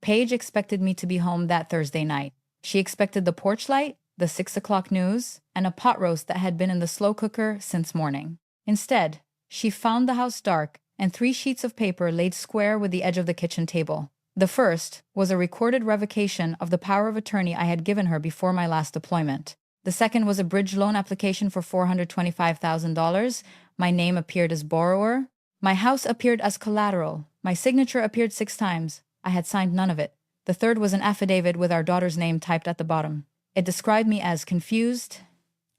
Paige expected me to be home that Thursday night. She expected the porch light, the 6 o'clock news, and a pot roast that had been in the slow cooker since morning. Instead, she found the house dark and 3 sheets of paper laid square with the edge of the kitchen table. The first was a recorded revocation of the power of attorney I had given her before my last deployment. The second was a bridge loan application for $425,000. My name appeared as borrower. My house appeared as collateral. My signature appeared 6 times. I had signed none of it. The third was an affidavit with our daughter's name typed at the bottom. It described me as confused,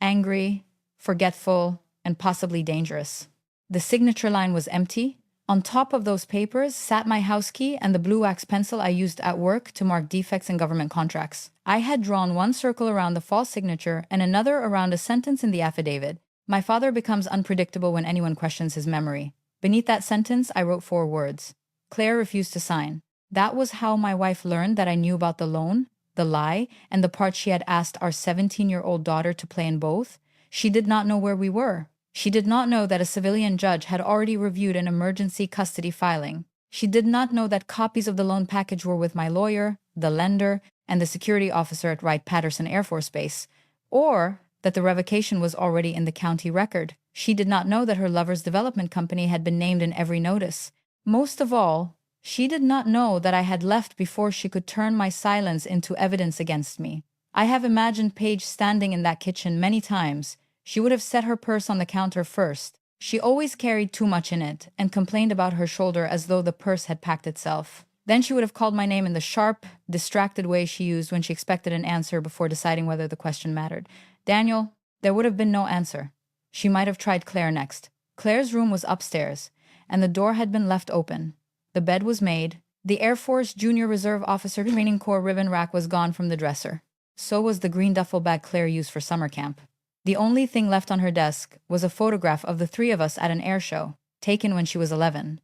angry, forgetful, and possibly dangerous. The signature line was empty. On top of those papers sat my house key and the blue wax pencil I used at work to mark defects in government contracts. I had drawn one circle around the false signature and another around a sentence in the affidavit. My father becomes unpredictable when anyone questions his memory. Beneath that sentence, I wrote 4 words. Claire refused to sign. That was how my wife learned that I knew about the loan, the lie, and the part she had asked our 17-year-old daughter to play in both. She did not know where we were. She did not know that a civilian judge had already reviewed an emergency custody filing. She did not know that copies of the loan package were with my lawyer, the lender, and the security officer at Wright-Patterson Air Force Base, or that the revocation was already in the county record. She did not know that her lover's development company had been named in every notice. Most of all, she did not know that I had left before she could turn my silence into evidence against me. I have imagined Paige standing in that kitchen many times. She would have set her purse on the counter first. She always carried too much in it and complained about her shoulder as though the purse had packed itself. Then she would have called my name in the sharp, distracted way she used when she expected an answer before deciding whether the question mattered. Daniel, there would have been no answer. She might have tried Claire next. Claire's room was upstairs, and the door had been left open. The bed was made. The Air Force Junior Reserve Officer Training Corps ribbon rack was gone from the dresser. So was the green duffel bag Claire used for summer camp. The only thing left on her desk was a photograph of the 3 of us at an air show, taken when she was 11.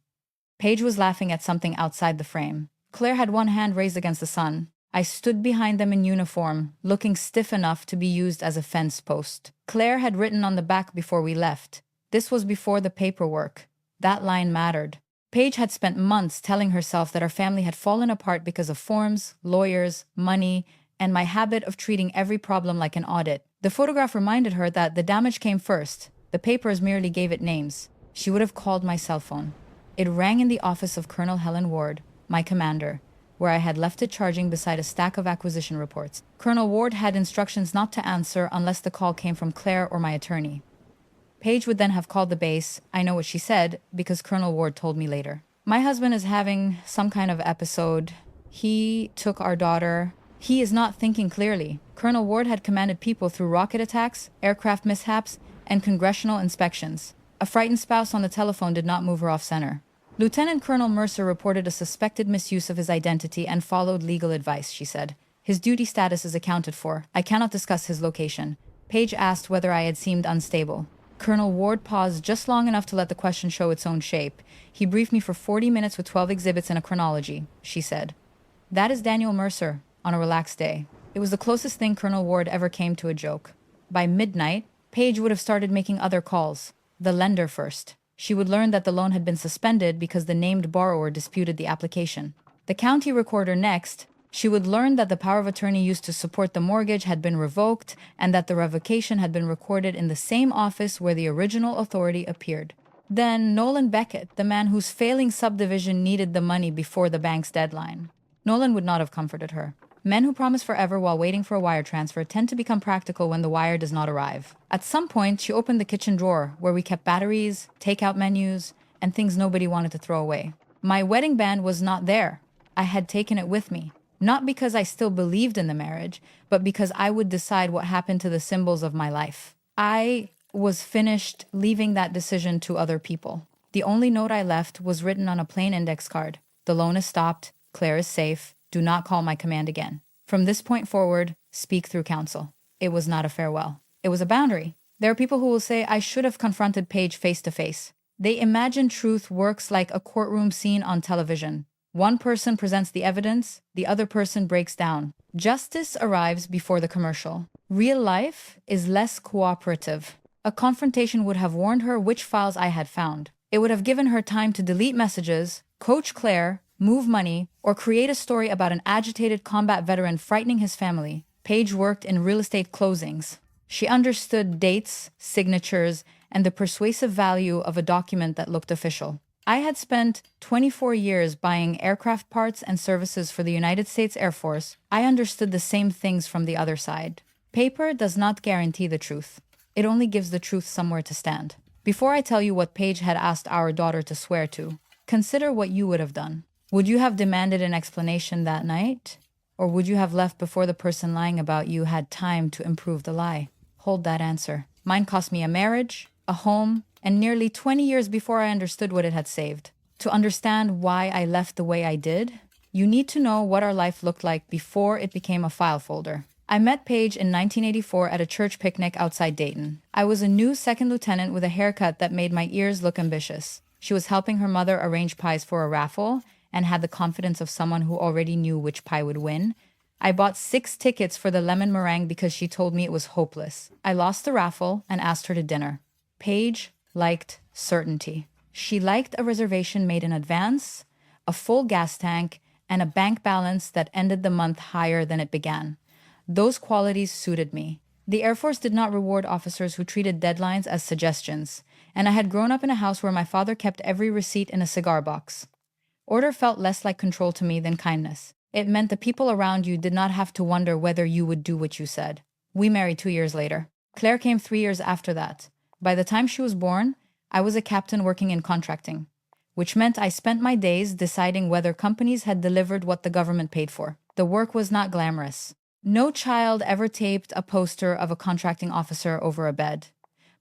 Paige was laughing at something outside the frame. Claire had one hand raised against the sun. I stood behind them in uniform, looking stiff enough to be used as a fence post. Claire had written on the back before we left. This was before the paperwork. That line mattered. Paige had spent months telling herself that our family had fallen apart because of forms, lawyers, money, and my habit of treating every problem like an audit. The photograph reminded her that the damage came first. The papers merely gave it names. She would have called my cell phone. It rang in the office of Colonel Helen Ward, my commander, where I had left it charging beside a stack of acquisition reports. Colonel Ward had instructions not to answer unless the call came from Claire or my attorney. Paige would then have called the base. I know what she said, because Colonel Ward told me later. My husband is having some kind of episode. He took our daughter. He is not thinking clearly. Colonel Ward had commanded people through rocket attacks, aircraft mishaps, and congressional inspections. A frightened spouse on the telephone did not move her off center. Lieutenant Colonel Mercer reported a suspected misuse of his identity and followed legal advice, she said. His duty status is accounted for. I cannot discuss his location. Paige asked whether I had seemed unstable. Colonel Ward paused just long enough to let the question show its own shape. He briefed me for 40 minutes with 12 exhibits and a chronology, she said. That is Daniel Mercer, on a relaxed day. It was the closest thing Colonel Ward ever came to a joke. By midnight, Paige would have started making other calls. The lender first. She would learn that the loan had been suspended because the named borrower disputed the application. The county recorder next. She would learn that the power of attorney used to support the mortgage had been revoked and that the revocation had been recorded in the same office where the original authority appeared. Then Nolan Beckett, the man whose failing subdivision needed the money before the bank's deadline. Nolan would not have comforted her. Men who promise forever while waiting for a wire transfer tend to become practical when the wire does not arrive. At some point, she opened the kitchen drawer where we kept batteries, takeout menus, and things nobody wanted to throw away. My wedding band was not there. I had taken it with me. Not because I still believed in the marriage, but because I would decide what happened to the symbols of my life. I was finished leaving that decision to other people. The only note I left was written on a plain index card. The loan is stopped. Claire is safe. Do not call my command again. From this point forward, speak through counsel. It was not a farewell. It was a boundary. There are people who will say I should have confronted Paige face to face. They imagine truth works like a courtroom scene on television. One person presents the evidence, the other person breaks down. Justice arrives before the commercial. Real life is less cooperative. A confrontation would have warned her which files I had found. It would have given her time to delete messages, coach Claire, move money, or create a story about an agitated combat veteran frightening his family. Paige worked in real estate closings. She understood dates, signatures, and the persuasive value of a document that looked official. I had spent 24 years buying aircraft parts and services for the United States Air Force. I understood the same things from the other side. Paper does not guarantee the truth. It only gives the truth somewhere to stand. Before I tell you what Paige had asked our daughter to swear to, consider what you would have done. Would you have demanded an explanation that night? Or would you have left before the person lying about you had time to improve the lie? Hold that answer. Mine cost me a marriage, a home, and nearly 20 years before I understood what it had saved. To understand why I left the way I did, you need to know what our life looked like before it became a file folder. I met Paige in 1984 at a church picnic outside Dayton. I was a new second lieutenant with a haircut that made my ears look ambitious. She was helping her mother arrange pies for a raffle and had the confidence of someone who already knew which pie would win. I bought 6 tickets for the lemon meringue because she told me it was hopeless. I lost the raffle and asked her to dinner. Paige liked certainty. She liked a reservation made in advance, a full gas tank, and a bank balance that ended the month higher than it began. Those qualities suited me. The Air Force did not reward officers who treated deadlines as suggestions, and I had grown up in a house where my father kept every receipt in a cigar box. Order felt less like control to me than kindness. It meant the people around you did not have to wonder whether you would do what you said. We married 2 years later. Claire came 3 years after that. By the time she was born, I was a captain working in contracting, which meant I spent my days deciding whether companies had delivered what the government paid for. The work was not glamorous. No child ever taped a poster of a contracting officer over a bed.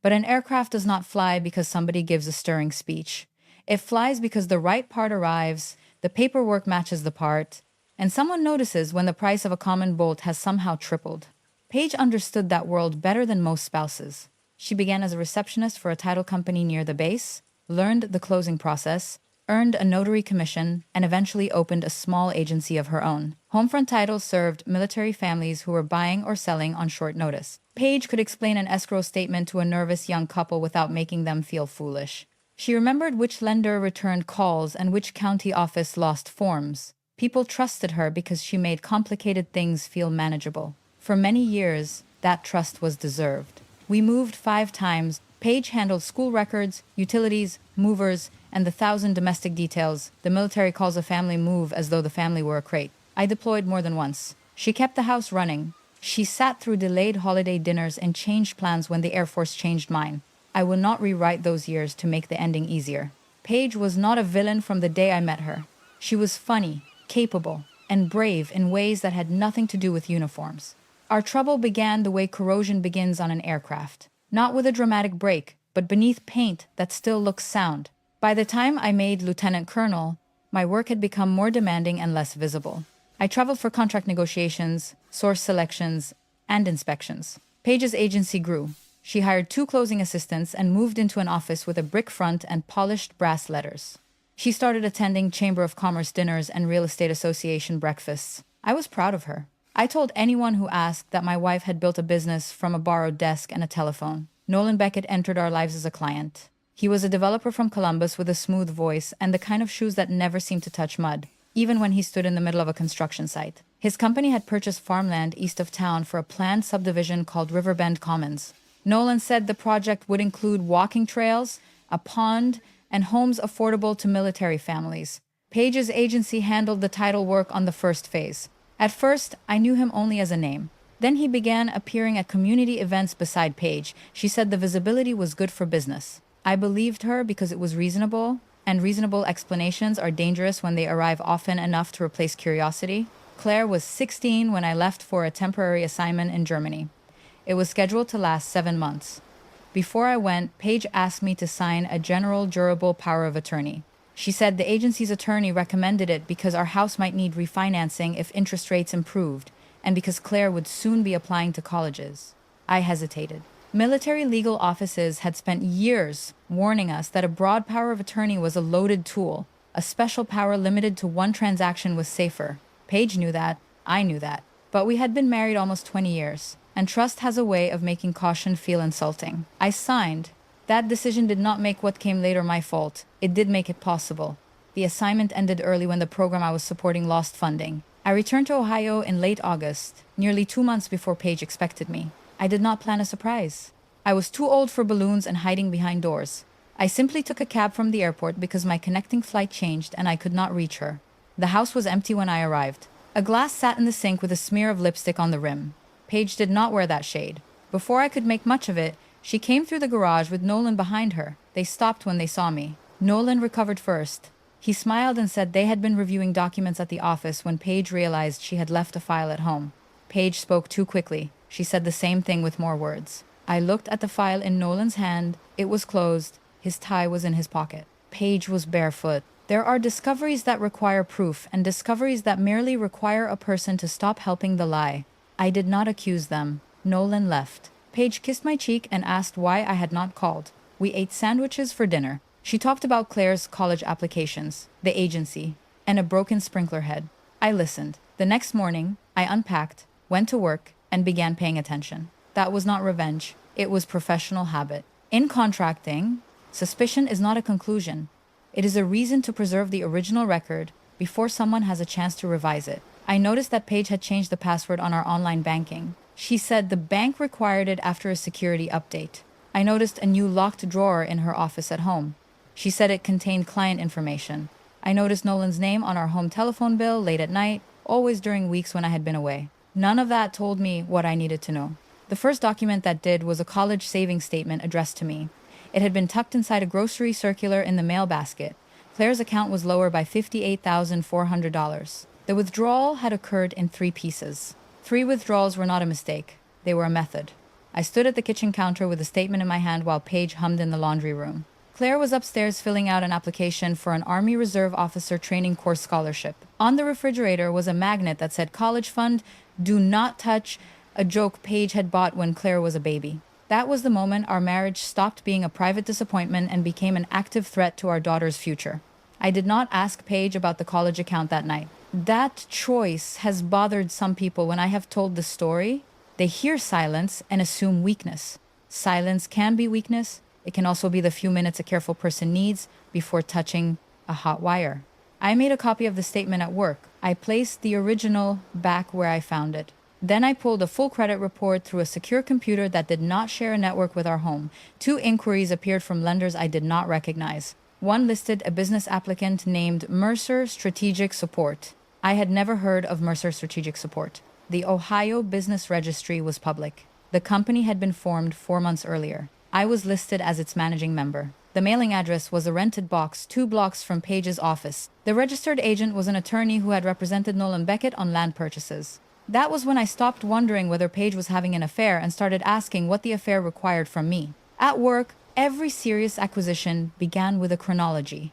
But an aircraft does not fly because somebody gives a stirring speech. It flies because the right part arrives, the paperwork matches the part, and someone notices when the price of a common bolt has somehow tripled. Paige understood that world better than most spouses. She began as a receptionist for a title company near the base, learned the closing process, earned a notary commission, and eventually opened a small agency of her own. Homefront Title served military families who were buying or selling on short notice. Paige could explain an escrow statement to a nervous young couple without making them feel foolish. She remembered which lender returned calls and which county office lost forms. People trusted her because she made complicated things feel manageable. For many years, that trust was deserved. We moved 5 times. Paige handled school records, utilities, movers, and the 1,000 domestic details. The military calls a family move as though the family were a crate. I deployed more than once. She kept the house running. She sat through delayed holiday dinners and changed plans when the Air Force changed mine. I will not rewrite those years to make the ending easier. Paige was not a villain from the day I met her. She was funny, capable, and brave in ways that had nothing to do with uniforms. Our trouble began the way corrosion begins on an aircraft. Not with a dramatic break, but beneath paint that still looks sound. By the time I made Lieutenant Colonel, my work had become more demanding and less visible. I traveled for contract negotiations, source selections, and inspections. Paige's agency grew. She hired 2 closing assistants and moved into an office with a brick front and polished brass letters. She started attending Chamber of Commerce dinners and Real Estate Association breakfasts. I was proud of her. I told anyone who asked that my wife had built a business from a borrowed desk and a telephone. Nolan Beckett entered our lives as a client. He was a developer from Columbus with a smooth voice and the kind of shoes that never seemed to touch mud, even when he stood in the middle of a construction site. His company had purchased farmland east of town for a planned subdivision called Riverbend Commons. Nolan said the project would include walking trails, a pond, and homes affordable to military families. Paige's agency handled the title work on the first phase. At first, I knew him only as a name. Then he began appearing at community events beside Paige. She said the visibility was good for business. I believed her because it was reasonable, and reasonable explanations are dangerous when they arrive often enough to replace curiosity. Claire was 16 when I left for a temporary assignment in Germany. It was scheduled to last 7 months. Before I went, Paige asked me to sign a general durable power of attorney. She said the agency's attorney recommended it because our house might need refinancing if interest rates improved, and because Claire would soon be applying to colleges. I hesitated. Military legal offices had spent years warning us that a broad power of attorney was a loaded tool. A special power limited to one transaction was safer. Paige knew that. I knew that. But we had been married almost 20 years, and trust has a way of making caution feel insulting. I signed. That decision did not make what came later my fault. It did make it possible. The assignment ended early when the program I was supporting lost funding. I returned to Ohio in late August, nearly 2 months before Paige expected me. I did not plan a surprise. I was too old for balloons and hiding behind doors. I simply took a cab from the airport because my connecting flight changed and I could not reach her. The house was empty when I arrived. A glass sat in the sink with a smear of lipstick on the rim. Paige did not wear that shade. Before I could make much of it, she came through the garage with Nolan behind her. They stopped when they saw me. Nolan recovered first. He smiled and said they had been reviewing documents at the office when Paige realized she had left a file at home. Paige spoke too quickly. She said the same thing with more words. I looked at the file in Nolan's hand. It was closed. His tie was in his pocket. Paige was barefoot. There are discoveries that require proof and discoveries that merely require a person to stop helping the lie. I did not accuse them. Nolan left. Paige kissed my cheek and asked why I had not called. We ate sandwiches for dinner. She talked about Claire's college applications, the agency, and a broken sprinkler head. I listened. The next morning, I unpacked, went to work, and began paying attention. That was not revenge. It was professional habit. In contracting, suspicion is not a conclusion. It is a reason to preserve the original record before someone has a chance to revise it. I noticed that Paige had changed the password on our online banking. She said the bank required it after a security update. I noticed a new locked drawer in her office at home. She said it contained client information. I noticed Nolan's name on our home telephone bill late at night, always during weeks when I had been away. None of that told me what I needed to know. The first document that did was a college savings statement addressed to me. It had been tucked inside a grocery circular in the mail basket. Claire's account was lower by $58,400. The withdrawal had occurred in 3 pieces. 3 withdrawals were not a mistake. They were a method. I stood at the kitchen counter with a statement in my hand while Paige hummed in the laundry room. Claire was upstairs filling out an application for an Army Reserve Officer Training Course scholarship. On the refrigerator was a magnet that said college fund, do not touch, a joke Paige had bought when Claire was a baby. That was the moment our marriage stopped being a private disappointment and became an active threat to our daughter's future. I did not ask Paige about the college account that night. That choice has bothered some people when I have told the story. They hear silence and assume weakness. Silence can be weakness. It can also be the few minutes a careful person needs before touching a hot wire. I made a copy of the statement at work. I placed the original back where I found it. Then I pulled a full credit report through a secure computer that did not share a network with our home. 2 inquiries appeared from lenders I did not recognize. One listed a business applicant named Mercer Strategic Support. I had never heard of Mercer Strategic Support. The Ohio Business Registry was public. The company had been formed 4 months earlier. I was listed as its managing member. The mailing address was a rented box 2 blocks from Paige's office. The registered agent was an attorney who had represented Nolan Beckett on land purchases. That was when I stopped wondering whether Paige was having an affair and started asking what the affair required from me. At work, every serious acquisition began with a chronology.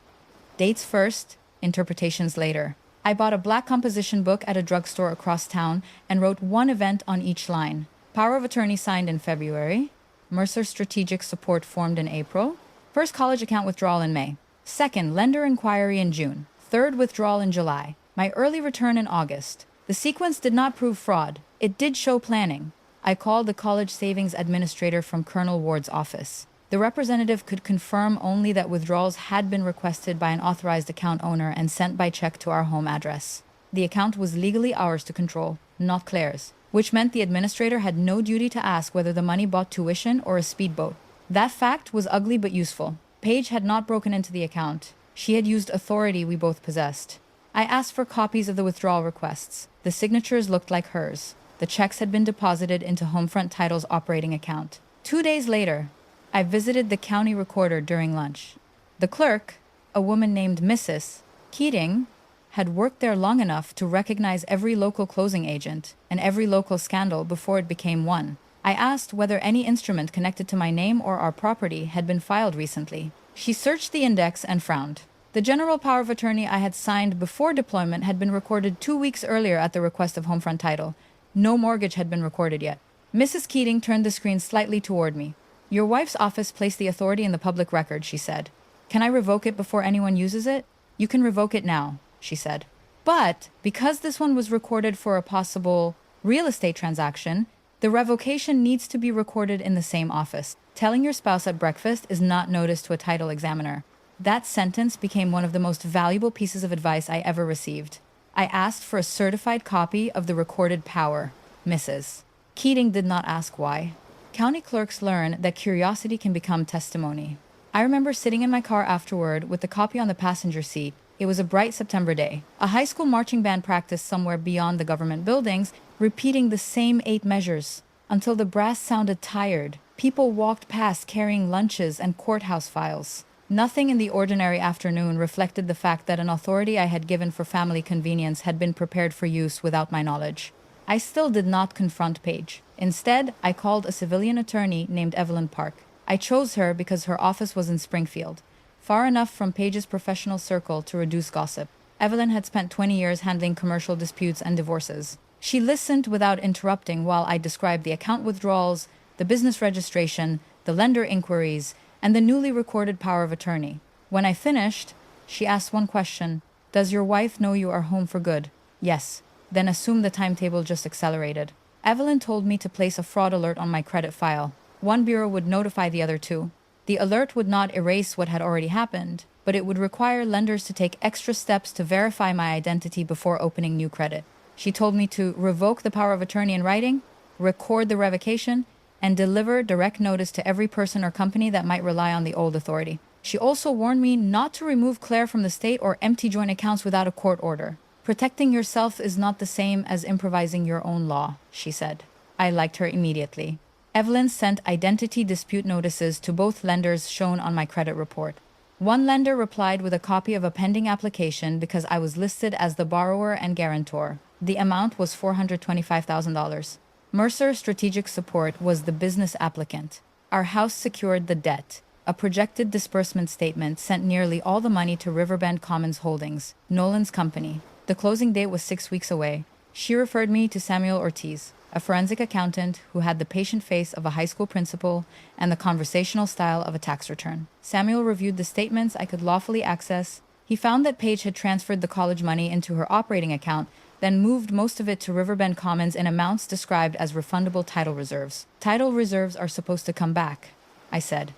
Dates first, interpretations later. I bought a black composition book at a drugstore across town and wrote 1 event on each line. Power of attorney signed in February. Mercer Strategic Support formed in April. First college account withdrawal in May. Second, lender inquiry in June. Third, withdrawal in July. My early return in August. The sequence did not prove fraud. It did show planning. I called the college savings administrator from Colonel Ward's office. The representative could confirm only that withdrawals had been requested by an authorized account owner and sent by check to our home address. The account was legally ours to control, not Claire's, which meant the administrator had no duty to ask whether the money bought tuition or a speedboat. That fact was ugly but useful. Paige had not broken into the account. She had used authority we both possessed. I asked for copies of the withdrawal requests. The signatures looked like hers. The checks had been deposited into Homefront Title's operating account. 2 days later, I visited the county recorder during lunch. The clerk, a woman named Mrs. Keating, had worked there long enough to recognize every local closing agent and every local scandal before it became one. I asked whether any instrument connected to my name or our property had been filed recently. She searched the index and frowned. The general power of attorney I had signed before deployment had been recorded 2 weeks earlier at the request of Homefront Title. No mortgage had been recorded yet. Mrs. Keating turned the screen slightly toward me. Your wife's office placed the authority in the public record, she said. Can I revoke it before anyone uses it? You can revoke it now, she said. But because this one was recorded for a possible real estate transaction, the revocation needs to be recorded in the same office. Telling your spouse at breakfast is not notice to a title examiner. That sentence became one of the most valuable pieces of advice I ever received. I asked for a certified copy of the recorded power, Mrs. Keating did not ask why. County clerks learn that curiosity can become testimony. I remember sitting in my car afterward with the copy on the passenger seat. It was a bright September day. A high school marching band practiced somewhere beyond the government buildings, repeating the same 8 measures until the brass sounded tired. People walked past carrying lunches and courthouse files. Nothing in the ordinary afternoon reflected the fact that an authority I had given for family convenience had been prepared for use without my knowledge. I still did not confront Paige. Instead, I called a civilian attorney named Evelyn Park. I chose her because her office was in Springfield, far enough from Paige's professional circle to reduce gossip. Evelyn had spent 20 years handling commercial disputes and divorces. She listened without interrupting while I described the account withdrawals, the business registration, the lender inquiries, and the newly recorded power of attorney. When I finished, she asked one question: "Does your wife know you are home for good?" "Yes." "Then assume the timetable just accelerated." Evelyn told me to place a fraud alert on my credit file. One bureau would notify the other 2. The alert would not erase what had already happened, but it would require lenders to take extra steps to verify my identity before opening new credit. She told me to revoke the power of attorney in writing, record the revocation, and deliver direct notice to every person or company that might rely on the old authority. She also warned me not to remove Claire from the state or empty joint accounts without a court order. "Protecting yourself is not the same as improvising your own law," she said. I liked her immediately. Evelyn sent identity dispute notices to both lenders shown on my credit report. One lender replied with a copy of a pending application because I was listed as the borrower and guarantor. The amount was $425,000. Mercer Strategic Support was the business applicant. Our house secured the debt. A projected disbursement statement sent nearly all the money to Riverbend Commons Holdings, Nolan's company. The closing date was 6 weeks away. She referred me to Samuel Ortiz, a forensic accountant who had the patient face of a high school principal and the conversational style of a tax return. Samuel reviewed the statements I could lawfully access. He found that Paige had transferred the college money into her operating account, then moved most of it to Riverbend Commons in amounts described as refundable title reserves. "Title reserves are supposed to come back," I said.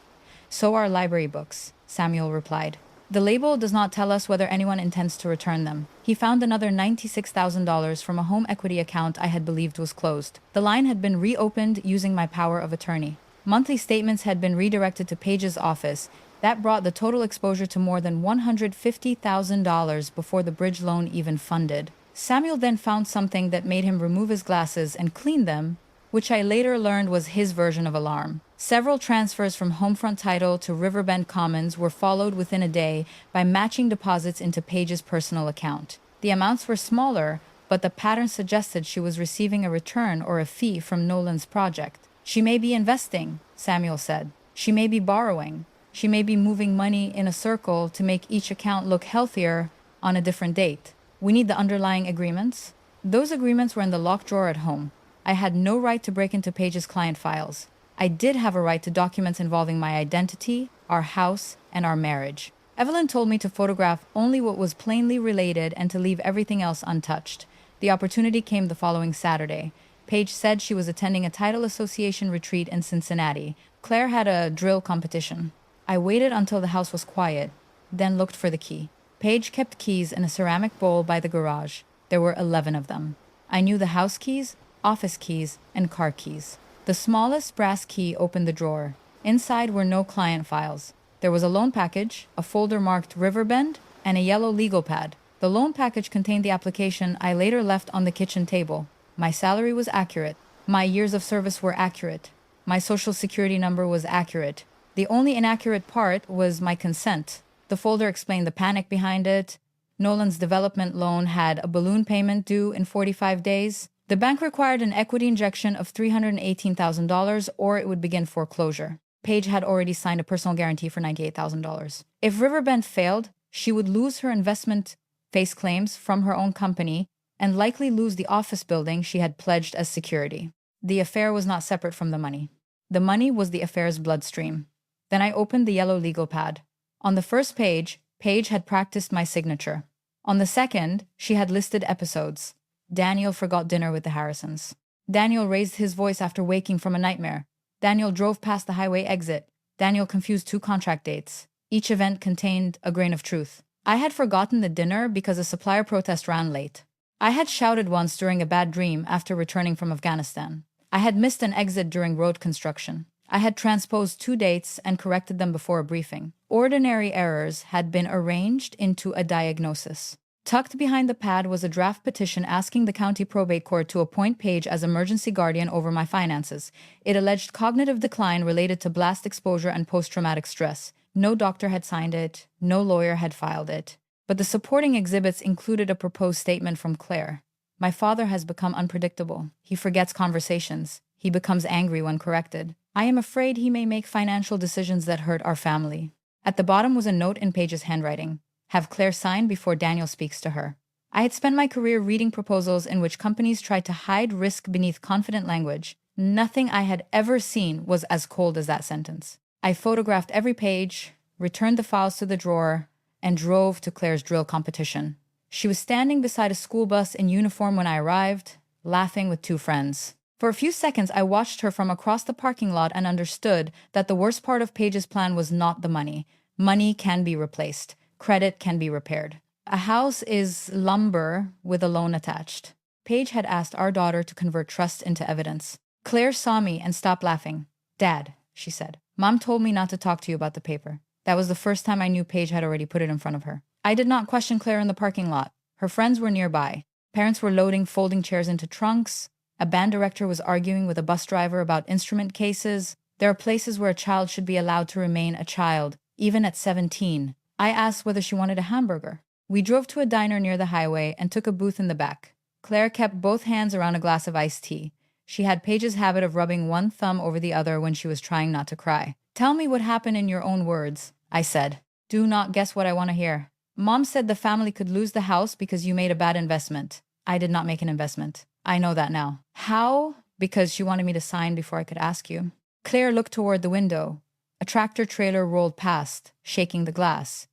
"So are library books," Samuel replied. "The label does not tell us whether anyone intends to return them." He found another $96,000 from a home equity account I had believed was closed. The line had been reopened using my power of attorney. Monthly statements had been redirected to Paige's office. That brought the total exposure to more than $150,000 before the bridge loan even funded. Samuel then found something that made him remove his glasses and clean them, which I later learned was his version of alarm. Several transfers from Homefront Title to Riverbend Commons were followed within a day by matching deposits into Paige's personal account. The amounts were smaller, but the pattern suggested she was receiving a return or a fee from Nolan's project. "She may be investing," Samuel said. "She may be borrowing. She may be moving money in a circle to make each account look healthier on a different date. We need the underlying agreements." Those agreements were in the locked drawer at home. I had no right to break into Paige's client files. I did have a right to documents involving my identity, our house, and our marriage. Evelyn told me to photograph only what was plainly related and to leave everything else untouched. The opportunity came the following Saturday. Paige said she was attending a title association retreat in Cincinnati. Claire had a drill competition. I waited until the house was quiet, then looked for the key. Paige kept keys in a ceramic bowl by the garage. There were 11 of them. I knew the house keys, office keys, and car keys. The smallest brass key opened the drawer. Inside were no client files. There was a loan package, a folder marked Riverbend, and a yellow legal pad. The loan package contained the application I later left on the kitchen table. My salary was accurate. My years of service were accurate. My social security number was accurate. The only inaccurate part was my consent. The folder explained the panic behind it. Nolan's development loan had a balloon payment due in 45 days. The bank required an equity injection of $318,000 or it would begin foreclosure. Paige had already signed a personal guarantee for $98,000. If Riverbend failed, she would lose her investment face claims from her own company and likely lose the office building she had pledged as security. The affair was not separate from the money. The money was the affair's bloodstream. Then I opened the yellow legal pad. On the first page, Paige had practiced my signature. On the second, she had listed episodes. Daniel forgot dinner with the Harrisons. Daniel raised his voice after waking from a nightmare. Daniel drove past the highway exit. Daniel confused 2 contract dates. Each event contained a grain of truth. I had forgotten the dinner because a supplier protest ran late. I had shouted once during a bad dream after returning from Afghanistan. I had missed an exit during road construction. I had transposed 2 dates and corrected them before a briefing. Ordinary errors had been arranged into a diagnosis. Tucked behind the pad was a draft petition asking the county probate court to appoint Paige as emergency guardian over my finances. It alleged cognitive decline related to blast exposure and post-traumatic stress. No doctor had signed it, no lawyer had filed it. But the supporting exhibits included a proposed statement from Claire. My father has become unpredictable. He forgets conversations. He becomes angry when corrected. I am afraid he may make financial decisions that hurt our family. At the bottom was a note in Paige's handwriting. Have Claire sign before Daniel speaks to her. I had spent my career reading proposals in which companies tried to hide risk beneath confident language. Nothing I had ever seen was as cold as that sentence. I photographed every page, returned the files to the drawer, and drove to Claire's drill competition. She was standing beside a school bus in uniform when I arrived, laughing with 2 friends. For a few seconds, I watched her from across the parking lot and understood that the worst part of Paige's plan was not the money. Money can be replaced. Credit can be repaired. A house is lumber with a loan attached. Paige had asked our daughter to convert trust into evidence. Claire saw me and stopped laughing. Dad, she said, Mom told me not to talk to you about the paper. That was the first time I knew Paige had already put it in front of her. I did not question Claire in the parking lot. Her friends were nearby. Parents were loading folding chairs into trunks. A band director was arguing with a bus driver about instrument cases. There are places where a child should be allowed to remain a child, even at 17. I asked whether she wanted a hamburger. We drove to a diner near the highway and took a booth in the back. Claire kept both hands around a glass of iced tea. She had Paige's habit of rubbing one thumb over the other when she was trying not to cry. Tell me what happened in your own words, I said. Do not guess what I want to hear. Mom said the family could lose the house because you made a bad investment. I did not make an investment. I know that now. How? Because she wanted me to sign before I could ask you. Claire looked toward the window. A tractor trailer rolled past, shaking the glass.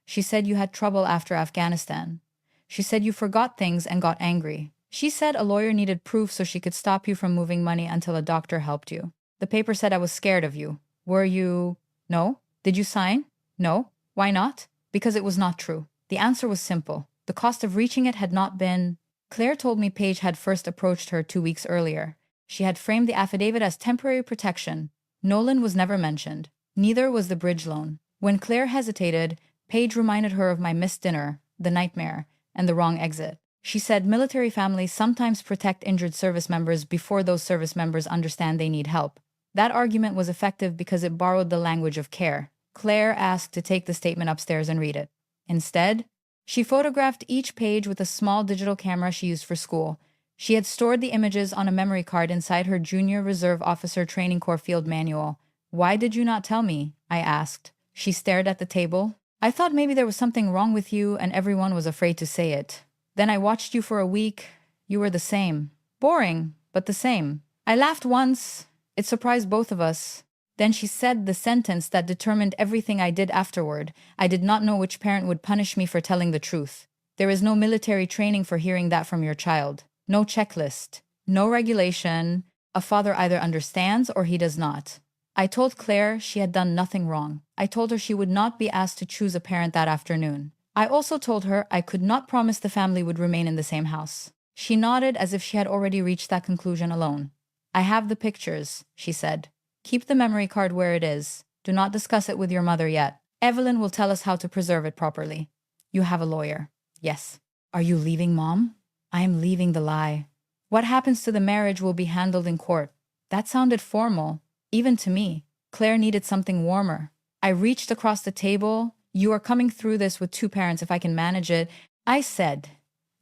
She said you had trouble after Afghanistan. She said you forgot things and got angry. She said a lawyer needed proof so she could stop you from moving money until a doctor helped you. The paper said I was scared of you. Were you? No? Did you sign? No. Why not? Because it was not true. The answer was simple. The cost of reaching it had not been... Claire told me Paige had first approached her 2 weeks earlier. She had framed the affidavit as temporary protection. Nolan was never mentioned. Neither was the bridge loan. When Claire hesitated, Paige reminded her of my missed dinner, the nightmare, and the wrong exit. She said military families sometimes protect injured service members before those service members understand they need help. That argument was effective because it borrowed the language of care. Claire asked to take the statement upstairs and read it. Instead, she photographed each page with a small digital camera she used for school. She had stored the images on a memory card inside her Junior Reserve Officer Training Corps field manual. Why did you not tell me? I asked. She stared at the table. I thought maybe there was something wrong with you and everyone was afraid to say it. Then I watched you for a week. You were the same. Boring, but the same. I laughed once. It surprised both of us. Then she said the sentence that determined everything I did afterward. I did not know which parent would punish me for telling the truth. There is no military training for hearing that from your child. No checklist. No regulation. A father either understands or he does not. I told Claire she had done nothing wrong. I told her she would not be asked to choose a parent that afternoon. I also told her I could not promise the family would remain in the same house. She nodded as if she had already reached that conclusion alone. I have the pictures, she said. Keep the memory card where it is. Do not discuss it with your mother yet. Evelyn will tell us how to preserve it properly. You have a lawyer. Yes. Are you leaving, Mom? I am leaving the lie. What happens to the marriage will be handled in court. That sounded formal, even to me. Claire needed something warmer. I reached across the table. You are coming through this with 2 parents if I can manage it. I said,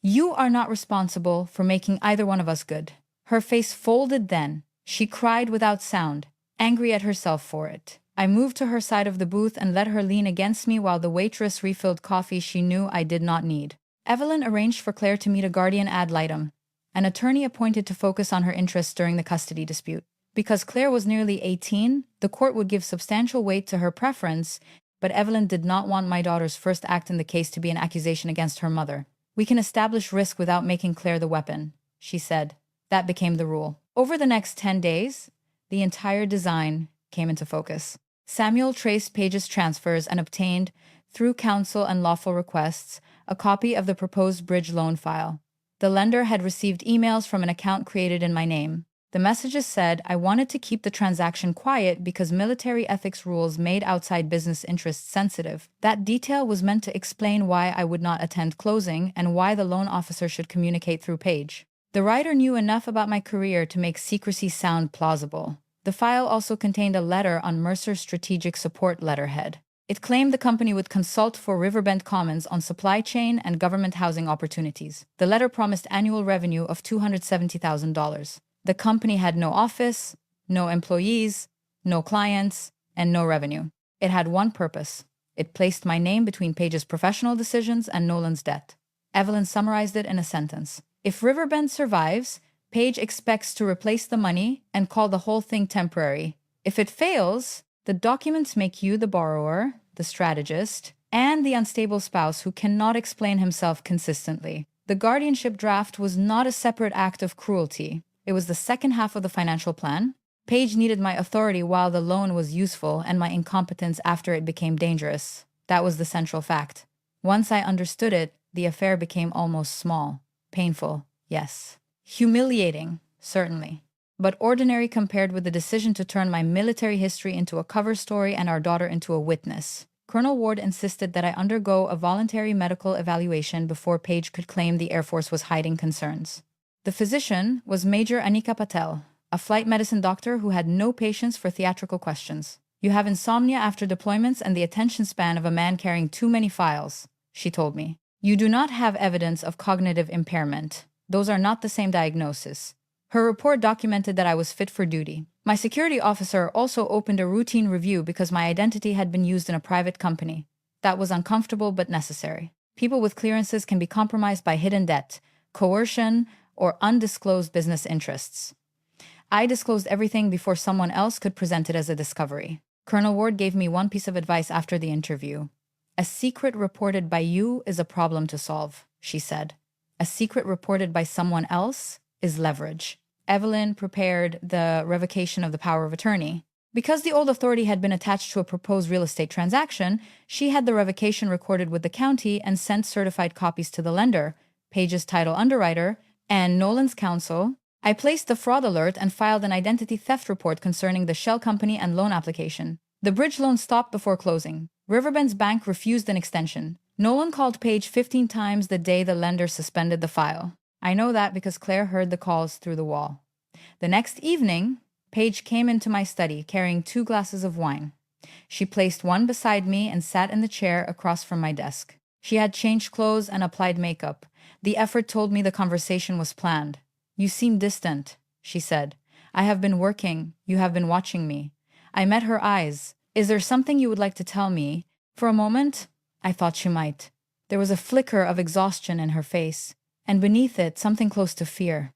you are not responsible for making either one of us good. Her face folded then. She cried without sound, angry at herself for it. I moved to her side of the booth and let her lean against me while the waitress refilled coffee she knew I did not need. Evelyn arranged for Claire to meet a guardian ad litem, an attorney appointed to focus on her interests during the custody dispute. Because Claire was nearly 18, the court would give substantial weight to her preference, but Evelyn did not want my daughter's first act in the case to be an accusation against her mother. We can establish risk without making Claire the weapon, she said. That became the rule. Over the next 10 days, the entire design came into focus. Samuel traced Paige's transfers and obtained, through counsel and lawful requests, a copy of the proposed bridge loan file. The lender had received emails from an account created in my name. The messages said I wanted to keep the transaction quiet because military ethics rules made outside business interests sensitive. That detail was meant to explain why I would not attend closing and why the loan officer should communicate through Paige. The writer knew enough about my career to make secrecy sound plausible. The file also contained a letter on Mercer's strategic support letterhead. It claimed the company would consult for Riverbend Commons on supply chain and government housing opportunities. The letter promised annual revenue of $270,000. The company had no office, no employees, no clients, and no revenue. It had one purpose. It placed my name between Paige's professional decisions and Nolan's debt. Evelyn summarized it in a sentence. If Riverbend survives, Paige expects to replace the money and call the whole thing temporary. If it fails, the documents make you the borrower, the strategist, and the unstable spouse who cannot explain himself consistently. The guardianship draft was not a separate act of cruelty. It was the second half of the financial plan. Paige needed my authority while the loan was useful and my incompetence after it became dangerous. That was the central fact. Once I understood it, the affair became almost small. Painful, yes. Humiliating, certainly. But ordinary compared with the decision to turn my military history into a cover story and our daughter into a witness. Colonel Ward insisted that I undergo a voluntary medical evaluation before Paige could claim the Air Force was hiding concerns. The physician was Major Anika Patel, a flight medicine doctor who had no patience for theatrical questions. You have insomnia after deployments and the attention span of a man carrying too many files, she told me. You do not have evidence of cognitive impairment. Those are not the same diagnosis. Her report documented that I was fit for duty. My security officer also opened a routine review because my identity had been used in a private company. That was uncomfortable but necessary. People with clearances can be compromised by hidden debt, coercion, or undisclosed business interests. I disclosed everything before someone else could present it as a discovery. Colonel Ward gave me one piece of advice after the interview. A secret reported by you is a problem to solve, she said. A secret reported by someone else is leverage. Evelyn prepared the revocation of the power of attorney. Because the old authority had been attached to a proposed real estate transaction, she had the revocation recorded with the county and sent certified copies to the lender, Paige's title underwriter, and Nolan's counsel. I placed the fraud alert and filed an identity theft report concerning the shell company and loan application. The bridge loan stopped before closing. Riverbend's bank refused an extension. Nolan called Paige 15 times the day the lender suspended the file. I know that because Claire heard the calls through the wall. The next evening, Paige came into my study carrying 2 glasses of wine. She placed one beside me and sat in the chair across from my desk. She had changed clothes and applied makeup. The effort told me the conversation was planned. You seem distant, she said. I have been working. You have been watching me. I met her eyes. Is there something you would like to tell me? For a moment, I thought she might. There was a flicker of exhaustion in her face, and beneath it, something close to fear.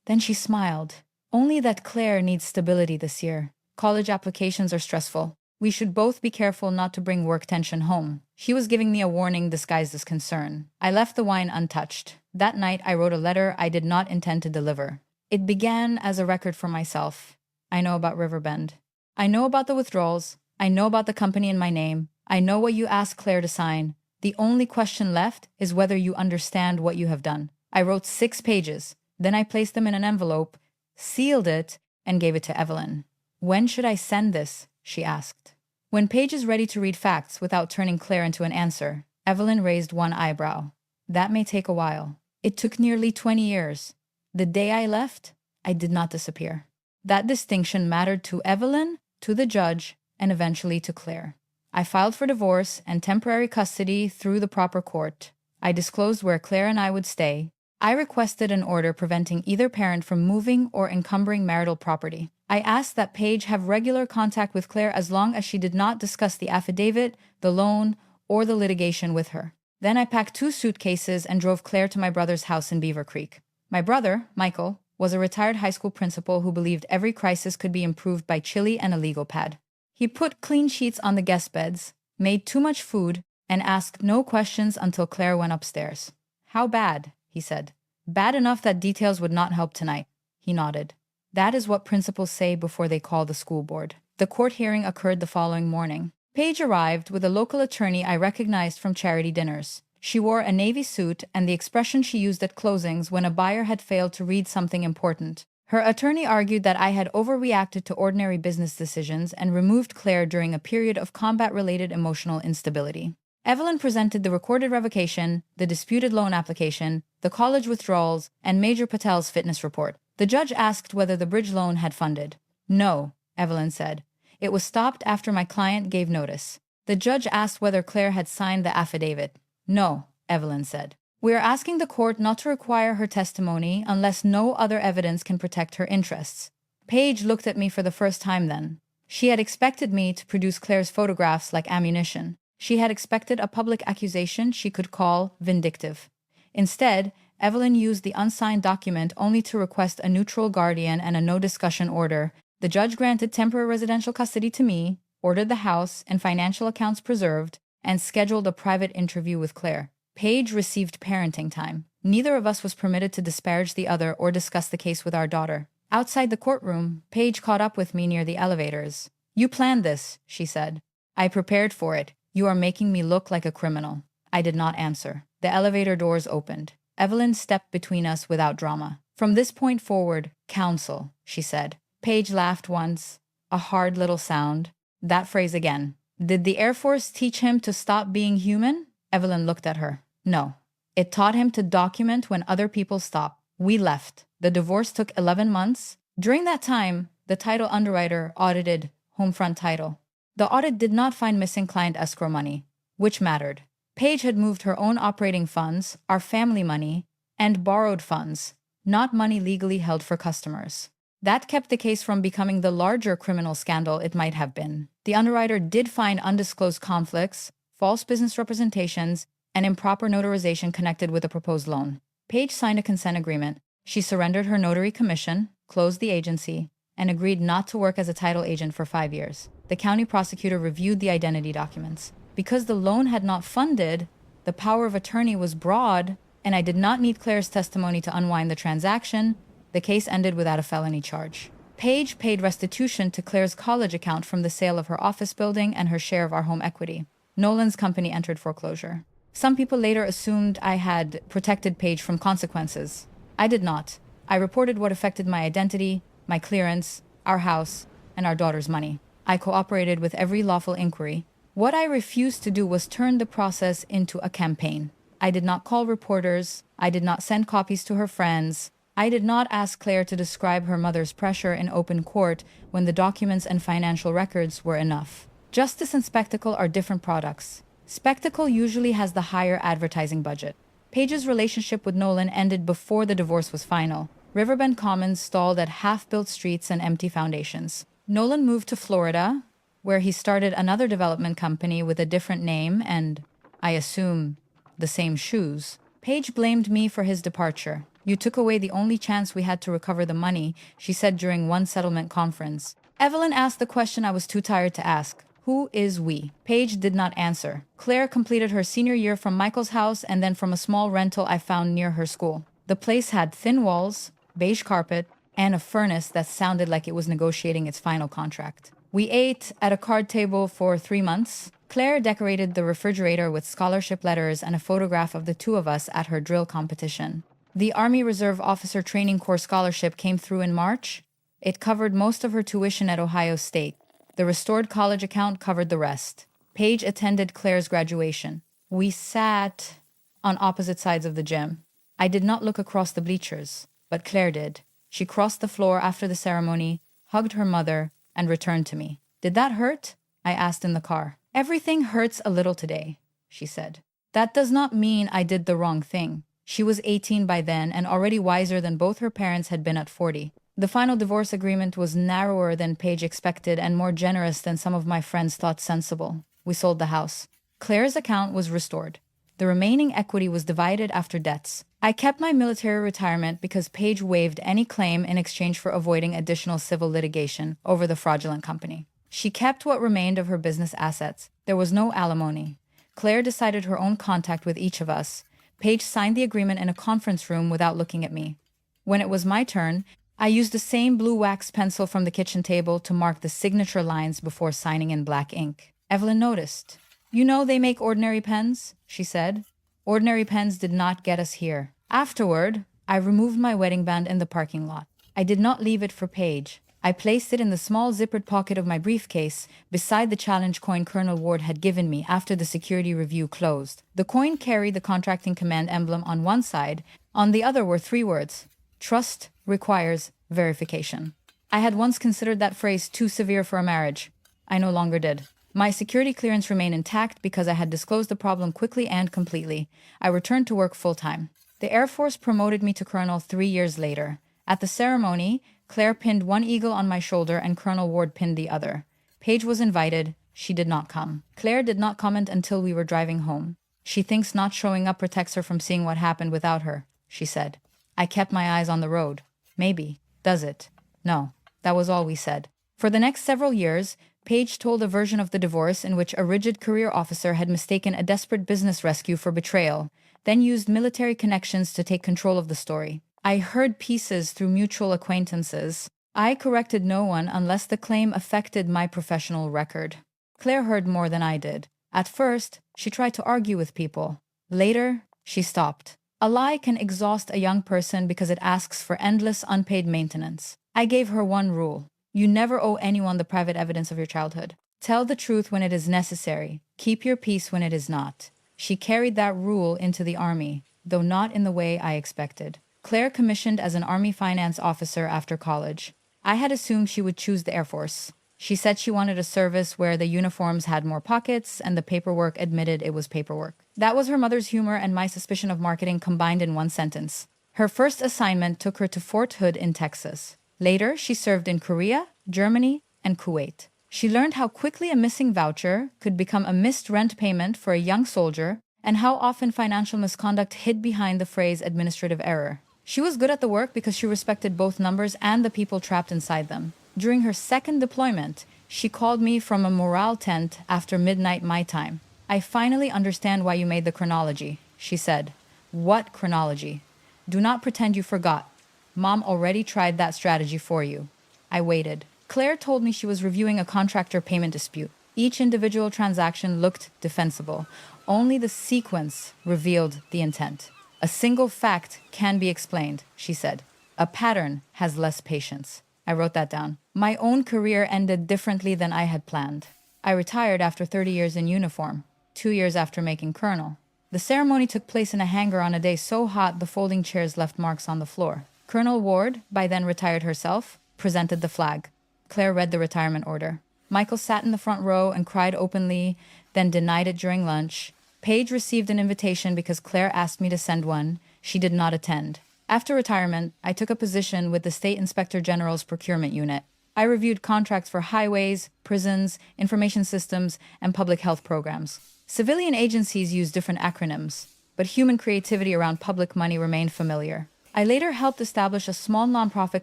Then she smiled. Only that Claire needs stability this year. College applications are stressful. We should both be careful not to bring work tension home. She was giving me a warning disguised as concern. I left the wine untouched. That night, I wrote a letter I did not intend to deliver. It began as a record for myself. I know about Riverbend. I know about the withdrawals. I know about the company in my name. I know what you asked Claire to sign. The only question left is whether you understand what you have done. I wrote 6 pages. Then I placed them in an envelope, sealed it, and gave it to Evelyn. When should I send this? She asked. When Paige is ready to read facts without turning Claire into an answer. Evelyn raised one eyebrow. That may take a while. It took nearly 20 years. The day I left, I did not disappear. That distinction mattered to Evelyn, to the judge, and eventually to Claire. I filed for divorce and temporary custody through the proper court. I disclosed where Claire and I would stay. I requested an order preventing either parent from moving or encumbering marital property. I asked that Paige have regular contact with Claire as long as she did not discuss the affidavit, the loan, or the litigation with her. Then I packed 2 suitcases and drove Claire to my brother's house in Beaver Creek. My brother, Michael, was a retired high school principal who believed every crisis could be improved by chili and a legal pad. He put clean sheets on the guest beds, made too much food, and asked no questions until Claire went upstairs. How bad? He said. Bad enough that details would not help tonight. He nodded. That is what principals say before they call the school board. The court hearing occurred the following morning. Paige arrived with a local attorney I recognized from charity dinners. She wore a navy suit and the expression she used at closings when a buyer had failed to read something important. Her attorney argued that I had overreacted to ordinary business decisions and removed Claire during a period of combat-related emotional instability. Evelyn presented the recorded revocation, the disputed loan application, the college withdrawals, and Major Patel's fitness report. The judge asked whether the bridge loan had funded. No, Evelyn said. It was stopped after my client gave notice. The judge asked whether Claire had signed the affidavit. No, Evelyn said. We are asking the court not to require her testimony unless no other evidence can protect her interests. Paige looked at me for the first time then. She had expected me to produce Claire's photographs like ammunition. She had expected a public accusation she could call vindictive. Instead, Evelyn used the unsigned document only to request a neutral guardian and a no-discussion order. The judge granted temporary residential custody to me, ordered the house and financial accounts preserved, and scheduled a private interview with Claire. Paige received parenting time. Neither of us was permitted to disparage the other or discuss the case with our daughter. Outside the courtroom, Paige caught up with me near the elevators. You planned this, she said. I prepared for it. You are making me look like a criminal. I did not answer. The elevator doors opened. Evelyn stepped between us without drama. From this point forward, counsel, she said. Paige laughed once, a hard little sound. That phrase again. Did the Air Force teach him to stop being human? Evelyn looked at her. No. It taught him to document when other people stop. We left. The divorce took 11 months. During that time, the title underwriter audited Homefront Title. The audit did not find missing client escrow money, which mattered. Paige had moved her own operating funds, our family money, and borrowed funds, not money legally held for customers. That kept the case from becoming the larger criminal scandal it might have been. The underwriter did find undisclosed conflicts, false business representations, and improper notarization connected with the proposed loan. Paige signed a consent agreement. She surrendered her notary commission, closed the agency, and agreed not to work as a title agent for 5 years. The county prosecutor reviewed the identity documents. Because the loan had not funded, the power of attorney was broad, and I did not need Claire's testimony to unwind the transaction. The case ended without a felony charge. Paige paid restitution to Claire's college account from the sale of her office building and her share of our home equity. Nolan's company entered foreclosure. Some people later assumed I had protected Paige from consequences. I did not. I reported what affected my identity, my clearance, our house, and our daughter's money. I cooperated with every lawful inquiry. What I refused to do was turn the process into a campaign. I did not call reporters. I did not send copies to her friends. I did not ask Claire to describe her mother's pressure in open court when the documents and financial records were enough. Justice and spectacle are different products. Spectacle usually has the higher advertising budget. Paige's relationship with Nolan ended before the divorce was final. Riverbend Commons stalled at half-built streets and empty foundations. Nolan moved to Florida, where he started another development company with a different name and, I assume, the same shoes. Paige blamed me for his departure. You took away the only chance we had to recover the money, she said during one settlement conference. Evelyn asked the question I was too tired to ask. Who is we? Paige did not answer. Claire completed her senior year from Michael's house and then from a small rental I found near her school. The place had thin walls, beige carpet, and a furnace that sounded like it was negotiating its final contract. We ate at a card table for 3 months. Claire decorated the refrigerator with scholarship letters and a photograph of the two of us at her drill competition. The Army Reserve Officer Training Corps scholarship came through in March. It covered most of her tuition at Ohio State. The restored college account covered the rest. Paige attended Claire's graduation. We sat on opposite sides of the gym. I did not look across the bleachers, but Claire did. She crossed the floor after the ceremony, hugged her mother, and returned to me. Did that hurt? I asked in the car. Everything hurts a little today, she said. That does not mean I did the wrong thing. She was 18 by then and already wiser than both her parents had been at 40. The final divorce agreement was narrower than Paige expected and more generous than some of my friends thought sensible. We sold the house. Claire's account was restored. The remaining equity was divided after debts. I kept my military retirement because Paige waived any claim in exchange for avoiding additional civil litigation over the fraudulent company. She kept what remained of her business assets. There was no alimony. Claire decided her own contact with each of us. Paige signed the agreement in a conference room without looking at me. When it was my turn, I used the same blue wax pencil from the kitchen table to mark the signature lines before signing in black ink. Evelyn noticed. You know they make ordinary pens, she said. Ordinary pens did not get us here. Afterward, I removed my wedding band in the parking lot. I did not leave it for Paige. I placed it in the small zippered pocket of my briefcase beside the challenge coin Colonel Ward had given me after the security review closed. The coin carried the contracting command emblem on one side. On the other were 3 words: trust requires verification. I had once considered that phrase too severe for a marriage. I no longer did. My security clearance remained intact because I had disclosed the problem quickly and completely. I returned to work full-time. The Air Force promoted me to colonel 3 years later. At the ceremony, Claire pinned one eagle on my shoulder and Colonel Ward pinned the other. Paige was invited. She did not come. Claire did not comment until we were driving home. She thinks not showing up protects her from seeing what happened without her, she said. I kept my eyes on the road. Maybe. Does it? No. That was all we said. For the next several years, Paige told a version of the divorce in which a rigid career officer had mistaken a desperate business rescue for betrayal, then used military connections to take control of the story. I heard pieces through mutual acquaintances. I corrected no one unless the claim affected my professional record. Claire heard more than I did. At first, she tried to argue with people. Later, she stopped. A lie can exhaust a young person because it asks for endless unpaid maintenance. I gave her one rule. You never owe anyone the private evidence of your childhood. Tell the truth when it is necessary. Keep your peace when it is not. She carried that rule into the Army, though not in the way I expected. Claire commissioned as an Army finance officer after college. I had assumed she would choose the Air Force. She said she wanted a service where the uniforms had more pockets and the paperwork admitted it was paperwork. That was her mother's humor and my suspicion of marketing combined in one sentence. Her first assignment took her to Fort Hood in Texas. Later, she served in Korea, Germany, and Kuwait. She learned how quickly a missing voucher could become a missed rent payment for a young soldier and how often financial misconduct hid behind the phrase administrative error. She was good at the work because she respected both numbers and the people trapped inside them. During her second deployment, she called me from a morale tent after midnight my time. I finally understand why you made the chronology, she said. What chronology? Do not pretend you forgot. Mom already tried that strategy for you. I waited. Claire told me she was reviewing a contractor payment dispute. Each individual transaction looked defensible. Only the sequence revealed the intent. A single fact can be explained, she said. A pattern has less patience. I wrote that down. My own career ended differently than I had planned. I retired after 30 years in uniform, 2 years after making colonel. The ceremony took place in a hangar on a day so hot the folding chairs left marks on the floor. Colonel Ward, by then retired herself, presented the flag. Claire read the retirement order. Michael sat in the front row and cried openly, then denied it during lunch. Paige received an invitation because Claire asked me to send one. She did not attend. After retirement, I took a position with the State Inspector General's procurement unit. I reviewed contracts for highways, prisons, information systems, and public health programs. Civilian agencies use different acronyms, but human creativity around public money remained familiar. I later helped establish a small nonprofit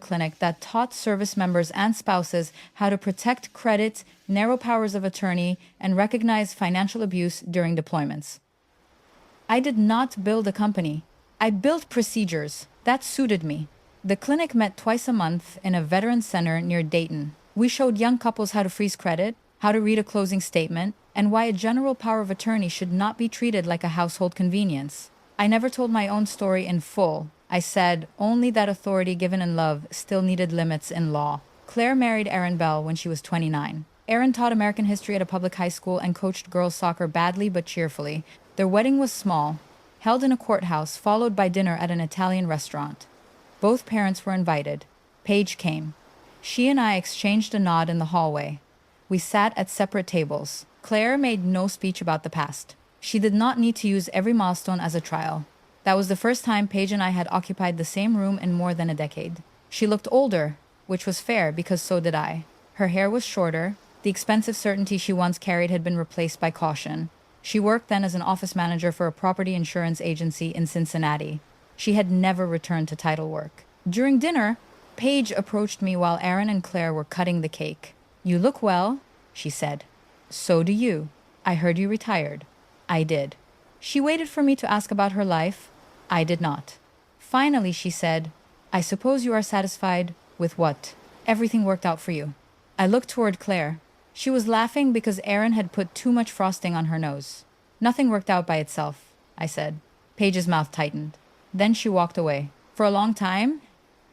clinic that taught service members and spouses how to protect credit, narrow powers of attorney, and recognize financial abuse during deployments. I did not build a company. I built procedures that suited me. The clinic met twice a month in a veteran center near Dayton. We showed young couples how to freeze credit, how to read a closing statement, and why a general power of attorney should not be treated like a household convenience. I never told my own story in full. I said only that authority given in love still needed limits in law. Claire married Aaron Bell when she was 29. Aaron taught American history at a public high school and coached girls soccer badly but cheerfully. Their wedding was small, held in a courthouse, followed by dinner at an Italian restaurant. Both parents were invited. Paige came. She and I exchanged a nod in the hallway. We sat at separate tables. Claire made no speech about the past. She did not need to use every milestone as a trial. That was the first time Paige and I had occupied the same room in more than a decade. She looked older, which was fair because so did I. Her hair was shorter. The expensive certainty she once carried had been replaced by caution. She worked then as an office manager for a property insurance agency in Cincinnati. She had never returned to title work. During dinner, Paige approached me while Aaron and Claire were cutting the cake. "You look well," she said. "So do you. I heard you retired." I did. She waited for me to ask about her life. I did not. Finally, she said, "I suppose you are satisfied With what? Everything worked out for you. I looked toward Claire. She was laughing because Erin had put too much frosting on her nose. Nothing worked out by itself, I said. Paige's mouth tightened. Then she walked away. For a long time,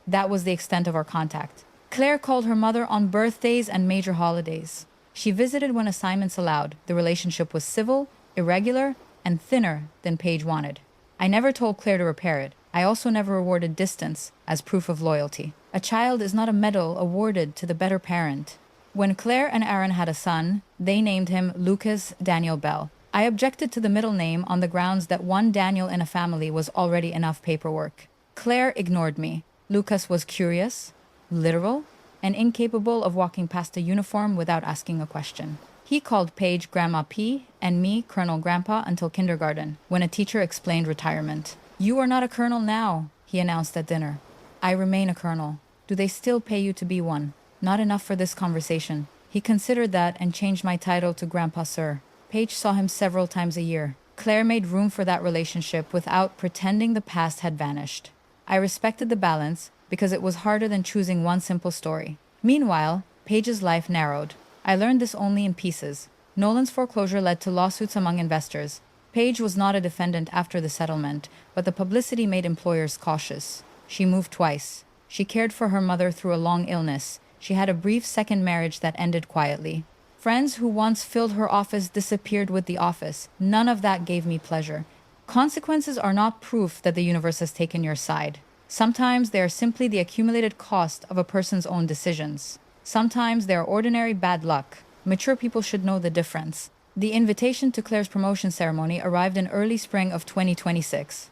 that was the extent of our contact. Claire called her mother on birthdays and major holidays. She visited when assignments allowed. The relationship was civil, irregular, and thinner than Paige wanted. I never told Claire to repair it. I also never rewarded distance as proof of loyalty. A child is not a medal awarded to the better parent. When Claire and Aaron had a son, they named him Lucas Daniel Bell. I objected to the middle name on the grounds that one Daniel in a family was already enough paperwork. Claire ignored me. Lucas was curious, literal, and incapable of walking past a uniform without asking a question. He called Paige Grandma P and me Colonel Grandpa until kindergarten, when a teacher explained retirement. "You are not a colonel now," he announced at dinner. "I remain a colonel. Do they still pay you to be one?" Not enough for this conversation. He considered that and changed my title to Grandpa Sir. Paige saw him several times a year. Claire made room for that relationship without pretending the past had vanished. I respected the balance because it was harder than choosing one simple story. Meanwhile, Paige's life narrowed. I learned this only in pieces. Nolan's foreclosure led to lawsuits among investors. Paige was not a defendant after the settlement, but the publicity made employers cautious. She moved twice. She cared for her mother through a long illness. She had a brief second marriage that ended quietly. Friends who once filled her office disappeared with the office. None of that gave me pleasure. Consequences are not proof that the universe has taken your side. Sometimes they are simply the accumulated cost of a person's own decisions. Sometimes they are ordinary bad luck. Mature people should know the difference. The invitation to Claire's promotion ceremony arrived in early spring of 2026.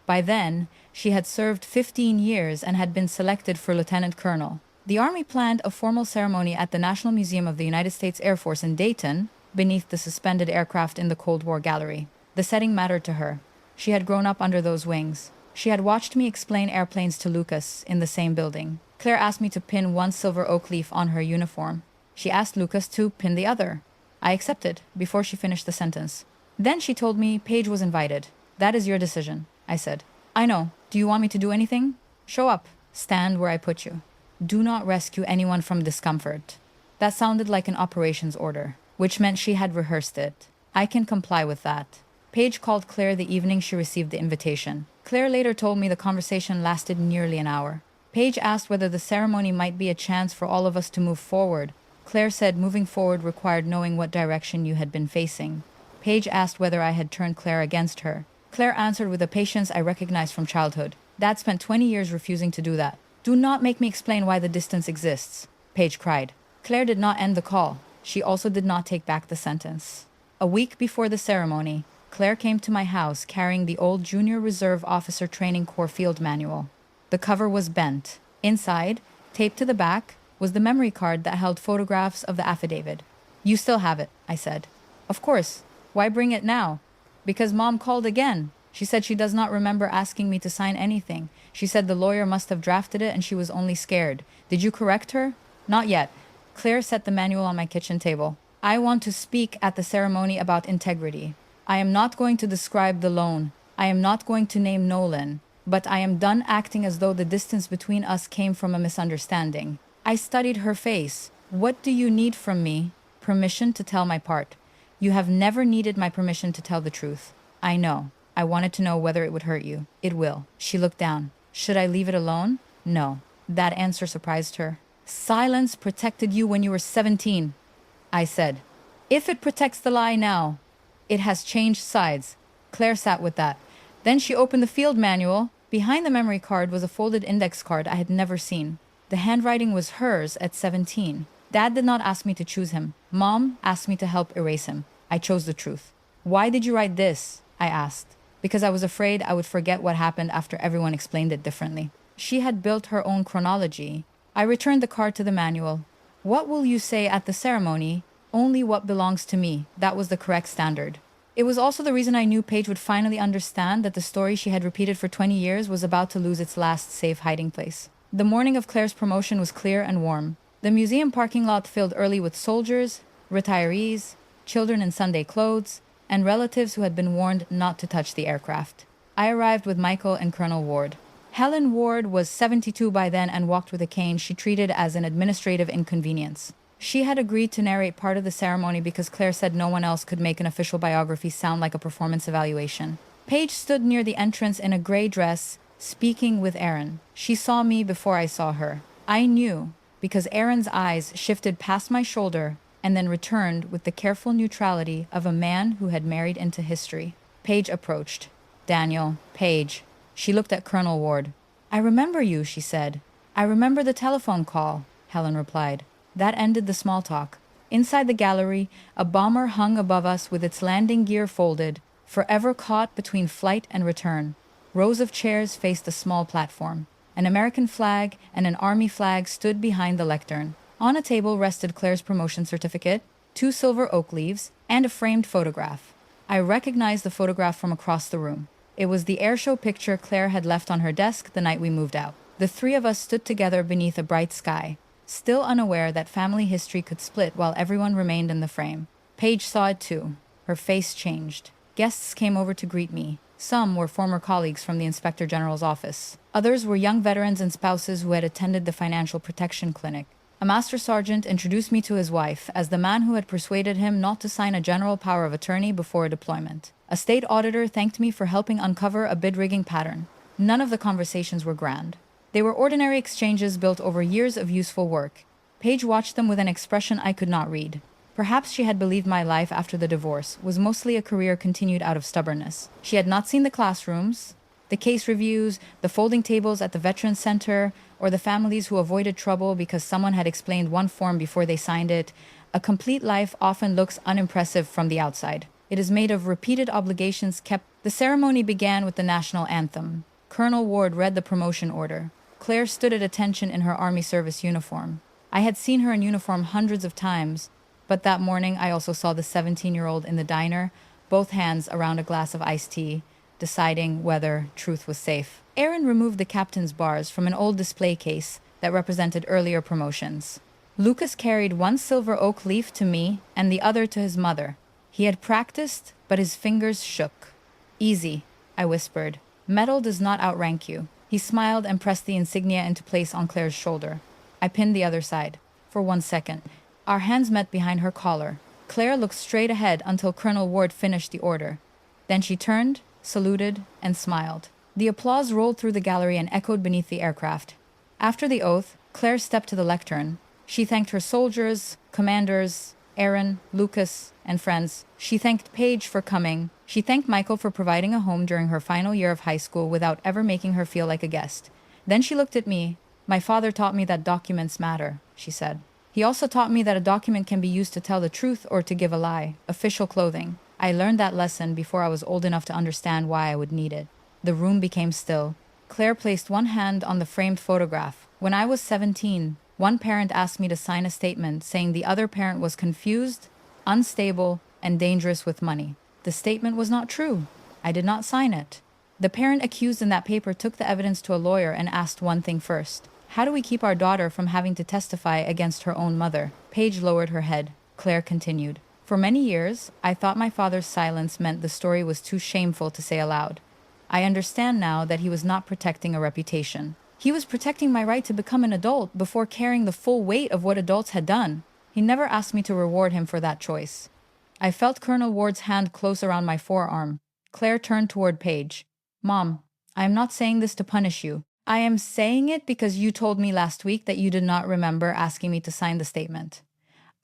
By then, she had served 15 years and had been selected for lieutenant colonel. The Army planned a formal ceremony at the National Museum of the United States Air Force in Dayton, beneath the suspended aircraft in the Cold War gallery. The setting mattered to her. She had grown up under those wings. She had watched me explain airplanes to Lucas in the same building. Claire asked me to pin one silver oak leaf on her uniform. She asked Lucas to pin the other. I accepted before she finished the sentence. Then she told me Paige was invited. "That is your decision," I said. "I know. Do you want me to do anything?" "Show up. Stand where I put you. Do not rescue anyone from discomfort." That sounded like an operations order, which meant she had rehearsed it. I can comply with that. Paige called Claire the evening she received the invitation. Claire later told me the conversation lasted nearly an hour. Paige asked whether the ceremony might be a chance for all of us to move forward. Claire said moving forward required knowing what direction you had been facing. Paige asked whether I had turned Claire against her. Claire answered with a patience I recognized from childhood. Dad spent 20 years refusing to do that. "Do not make me explain why the distance exists," Paige cried. Claire did not end the call. She also did not take back the sentence. A week before the ceremony, Claire came to my house carrying the old Junior Reserve Officer Training Corps field manual. The cover was bent. Inside, taped to the back, was the memory card that held photographs of the affidavit. "You still have it," I said. "Of course. Why bring it now?" "Because Mom called again. She said she does not remember asking me to sign anything. She said the lawyer must have drafted it and she was only scared. Did you correct her?" "Not yet." Claire set the manual on my kitchen table. "I want to speak at the ceremony about integrity. I am not going to describe the loan. I am not going to name Nolan. But I am done acting as though the distance between us came from a misunderstanding." I studied her face. "What do you need from me?" "Permission to tell my part. You have never needed my permission to tell the truth." "I know. I wanted to know whether it would hurt you." "It will." She looked down. "Should I leave it alone?" "No." That answer surprised her. "Silence protected you when you were 17. I said. "If it protects the lie now, it has changed sides." Claire sat with that. Then she opened the field manual. Behind the memory card was a folded index card I had never seen. The handwriting was hers at 17. Dad did not ask me to choose him. Mom asked me to help erase him. I chose the truth. "Why did you write this?" I asked. "Because I was afraid I would forget what happened after everyone explained it differently." She had built her own chronology. I returned the card to the manual. "What will you say at the ceremony? Only what belongs to me." That was the correct standard. It was also the reason I knew Paige would finally understand that the story she had repeated for 20 years was about to lose its last safe hiding place. The morning of Claire's promotion was clear and warm. The museum parking lot filled early with soldiers, retirees, children in Sunday clothes, and relatives who had been warned not to touch the aircraft. I arrived with Michael and Colonel Ward. Helen Ward was 72 by then and walked with a cane she treated as an administrative inconvenience. She had agreed to narrate part of the ceremony because Claire said no one else could make an official biography sound like a performance evaluation. Paige stood near the entrance in a gray dress, speaking with Aaron. She saw me before I saw her. I knew, because Aaron's eyes shifted past my shoulder and then returned with the careful neutrality of a man who had married into history. Paige approached. Daniel, Paige. She looked at Colonel Ward. I remember you, she said. I remember the telephone call, Helen replied. That ended the small talk. Inside the gallery, a bomber hung above us with its landing gear folded, forever caught between flight and return. Rows of chairs faced a small platform. An American flag and an army flag stood behind the lectern. On a table rested Claire's promotion certificate, 2 silver oak leaves, and a framed photograph. I recognized the photograph from across the room. It was the airshow picture Claire had left on her desk the night we moved out. The 3 of us stood together beneath a bright sky, still unaware that family history could split while everyone remained in the frame. Paige saw it too. Her face changed. Guests came over to greet me. Some were former colleagues from the Inspector General's office. Others were young veterans and spouses who had attended the financial protection clinic. A master sergeant introduced me to his wife as the man who had persuaded him not to sign a general power of attorney before a deployment. A state auditor thanked me for helping uncover a bid rigging pattern. None of the conversations were grand. They were ordinary exchanges built over years of useful work. Paige watched them with an expression I could not read. Perhaps she had believed my life after the divorce was mostly a career continued out of stubbornness. She had not seen the classrooms, the case reviews, the folding tables at the Veterans Center, or the families who avoided trouble because someone had explained one form before they signed it. A complete life often looks unimpressive from the outside. It is made of repeated obligations kept. The ceremony began with the national anthem. Colonel Ward read the promotion order. Claire stood at attention in her Army service uniform. I had seen her in uniform hundreds of times, but that morning I also saw the 17-year-old in the diner, both hands around a glass of iced tea, deciding whether truth was safe. Aaron removed the captain's bars from an old display case that represented earlier promotions. Lucas carried 1 silver oak leaf to me and the other to his mother. He had practiced, but his fingers shook. Easy, I whispered. Metal does not outrank you. He smiled and pressed the insignia into place on Claire's shoulder. I pinned the other side. For 1 second. Our hands met behind her collar. Claire looked straight ahead until Colonel Ward finished the order. Then she turned, saluted, and smiled. The applause rolled through the gallery and echoed beneath the aircraft. After the oath, Claire stepped to the lectern. She thanked her soldiers, commanders, Aaron, Lucas, and friends. She thanked Paige for coming. She thanked Michael for providing a home during her final year of high school without ever making her feel like a guest. Then she looked at me. My father taught me that documents matter, she said. He also taught me that a document can be used to tell the truth or to give a lie. Official clothing. I learned that lesson before I was old enough to understand why I would need it. The room became still. Claire placed one hand on the framed photograph. When I was 17, one parent asked me to sign a statement saying the other parent was confused, unstable, and dangerous with money. The statement was not true. I did not sign it. The parent accused in that paper took the evidence to a lawyer and asked one thing first. How do we keep our daughter from having to testify against her own mother? Paige lowered her head. Claire continued. For many years, I thought my father's silence meant the story was too shameful to say aloud. I understand now that he was not protecting a reputation. He was protecting my right to become an adult before carrying the full weight of what adults had done. He never asked me to reward him for that choice. I felt Colonel Ward's hand close around my forearm. Claire turned toward Paige. Mom, I am not saying this to punish you. I am saying it because you told me last week that you did not remember asking me to sign the statement.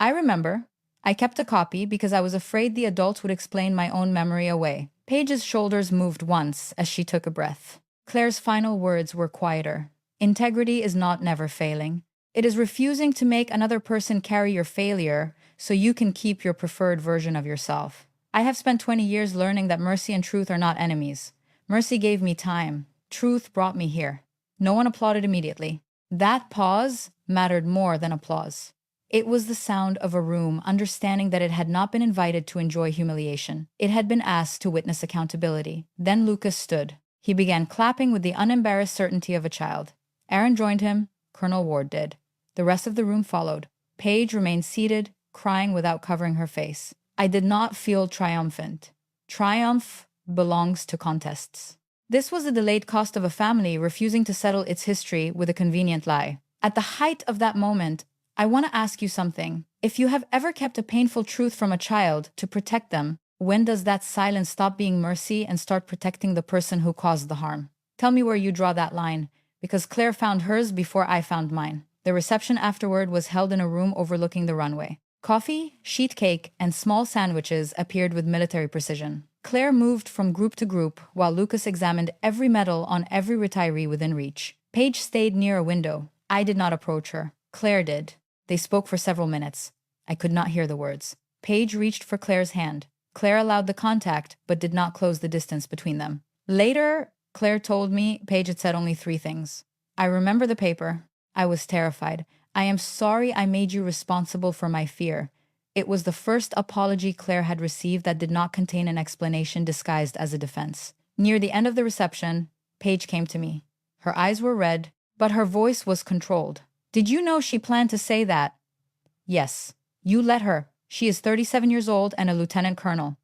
I remember. I kept a copy because I was afraid the adults would explain my own memory away. Paige's shoulders moved once as she took a breath. Claire's final words were quieter. Integrity is not never failing. It is refusing to make another person carry your failure so you can keep your preferred version of yourself. I have spent 20 years learning that mercy and truth are not enemies. Mercy gave me time. Truth brought me here. No one applauded immediately. That pause mattered more than applause. It was the sound of a room understanding that it had not been invited to enjoy humiliation. It had been asked to witness accountability. Then Lucas stood. He began clapping with the unembarrassed certainty of a child. Aaron joined him. Colonel Ward did. The rest of the room followed. Paige remained seated, crying without covering her face. I did not feel triumphant. Triumph belongs to contests. This was the delayed cost of a family refusing to settle its history with a convenient lie. At the height of that moment, I want to ask you something. If you have ever kept a painful truth from a child to protect them, when does that silence stop being mercy and start protecting the person who caused the harm? Tell me where you draw that line, because Claire found hers before I found mine. The reception afterward was held in a room overlooking the runway. Coffee, sheet cake, and small sandwiches appeared with military precision. Claire moved from group to group while Lucas examined every medal on every retiree within reach. Paige stayed near a window. I did not approach her. Claire did. They spoke for several minutes. I could not hear the words. Paige reached for Claire's hand. Claire allowed the contact, but did not close the distance between them. Later, Claire told me Paige had said only 3 things. I remember the paper. I was terrified. I am sorry I made you responsible for my fear. It was the first apology Claire had received that did not contain an explanation disguised as a defense. Near the end of the reception, Paige came to me. Her eyes were red, but her voice was controlled. Did you know she planned to say that? Yes. You let her. She is 37 years old and a lieutenant colonel.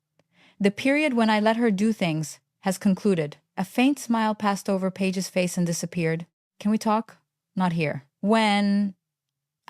The period when I let her do things has concluded. A faint smile passed over Paige's face and disappeared. Can we talk? Not here. When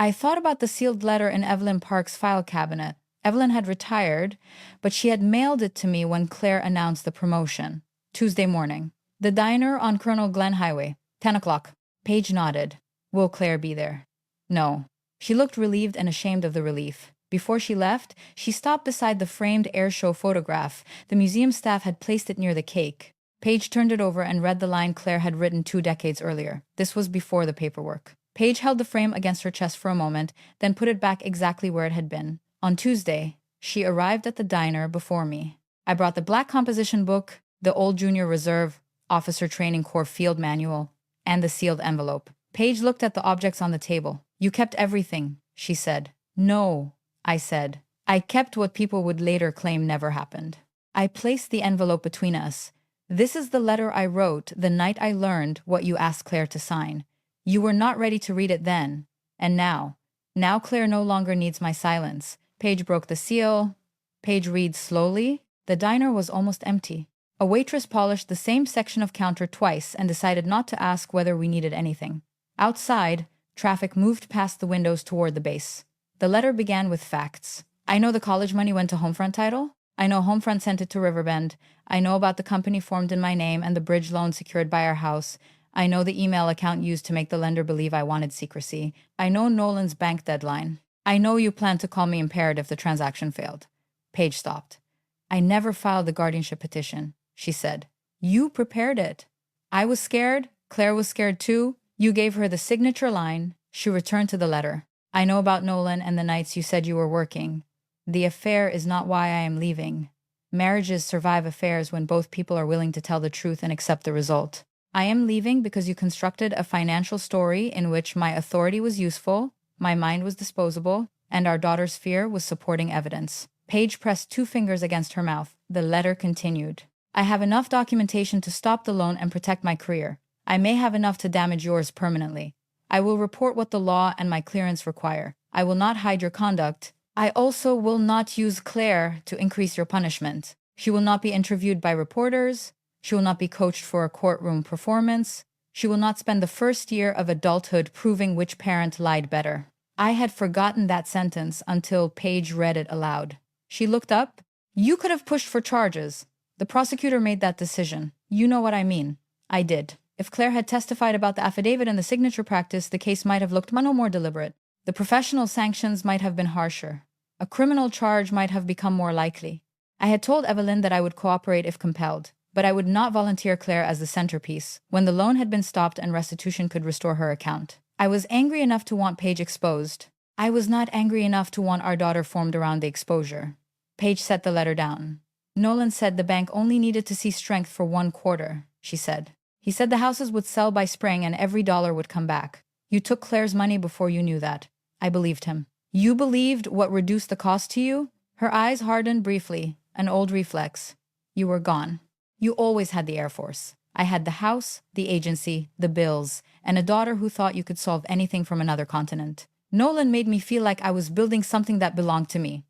I thought about the sealed letter in Evelyn Park's file cabinet. Evelyn had retired, but she had mailed it to me when Claire announced the promotion. Tuesday morning. The diner on Colonel Glen Highway. 10 o'clock. Paige nodded. Will Claire be there? No. She looked relieved and ashamed of the relief. Before she left, she stopped beside the framed air show photograph. The museum staff had placed it near the cake. Paige turned it over and read the line Claire had written 2 decades earlier. This was before the paperwork. Paige held the frame against her chest for a moment, then put it back exactly where it had been. On Tuesday, she arrived at the diner before me. I brought the black composition book, the old Junior Reserve Officer Training Corps field manual, and the sealed envelope. Paige looked at the objects on the table. You kept everything, she said. No, I said. I kept what people would later claim never happened. I placed the envelope between us. This is the letter I wrote the night I learned what you asked Claire to sign. You were not ready to read it then. And now Claire no longer needs my silence. Paige broke the seal. Paige reads slowly. The diner was almost empty. A waitress polished the same section of counter twice and decided not to ask whether we needed anything. Outside, traffic moved past the windows toward the base. The letter began with facts. I know the college money went to Homefront title. I know Homefront sent it to Riverbend. I know about the company formed in my name and the bridge loan secured by our house. I know the email account used to make the lender believe I wanted secrecy. I know Nolan's bank deadline. I know you plan to call me impaired if the transaction failed. Paige stopped. I never filed the guardianship petition, she said. You prepared it. I was scared. Claire was scared too. You gave her the signature line. She returned to the letter. I know about Nolan and the nights you said you were working. The affair is not why I am leaving. Marriages survive affairs when both people are willing to tell the truth and accept the result. I am leaving because you constructed a financial story in which my authority was useful, my mind was disposable, and our daughter's fear was supporting evidence. Paige pressed 2 fingers against her mouth. The letter continued. I have enough documentation to stop the loan and protect my career. I may have enough to damage yours permanently. I will report what the law and my clearance require. I will not hide your conduct. I also will not use Claire to increase your punishment. She will not be interviewed by reporters. She will not be coached for a courtroom performance. She will not spend the first year of adulthood proving which parent lied better. I had forgotten that sentence until Paige read it aloud. She looked up. You could have pushed for charges. The prosecutor made that decision. You know what I mean. I did. If Claire had testified about the affidavit and the signature practice, the case might have looked no more deliberate. The professional sanctions might have been harsher. A criminal charge might have become more likely. I had told Evelyn that I would cooperate if compelled, but I would not volunteer Claire as the centerpiece when the loan had been stopped and restitution could restore her account. I was angry enough to want Paige exposed. I was not angry enough to want our daughter formed around the exposure. Paige set the letter down. Nolan said the bank only needed to see strength for 1 quarter, she said. He said the houses would sell by spring and every dollar would come back. You took Claire's money before you knew that. I believed him. You believed what reduced the cost to you? Her eyes hardened briefly, an old reflex. You were gone. You always had the Air Force. I had the house, the agency, the bills, and a daughter who thought you could solve anything from another continent. Nolan made me feel like I was building something that belonged to me.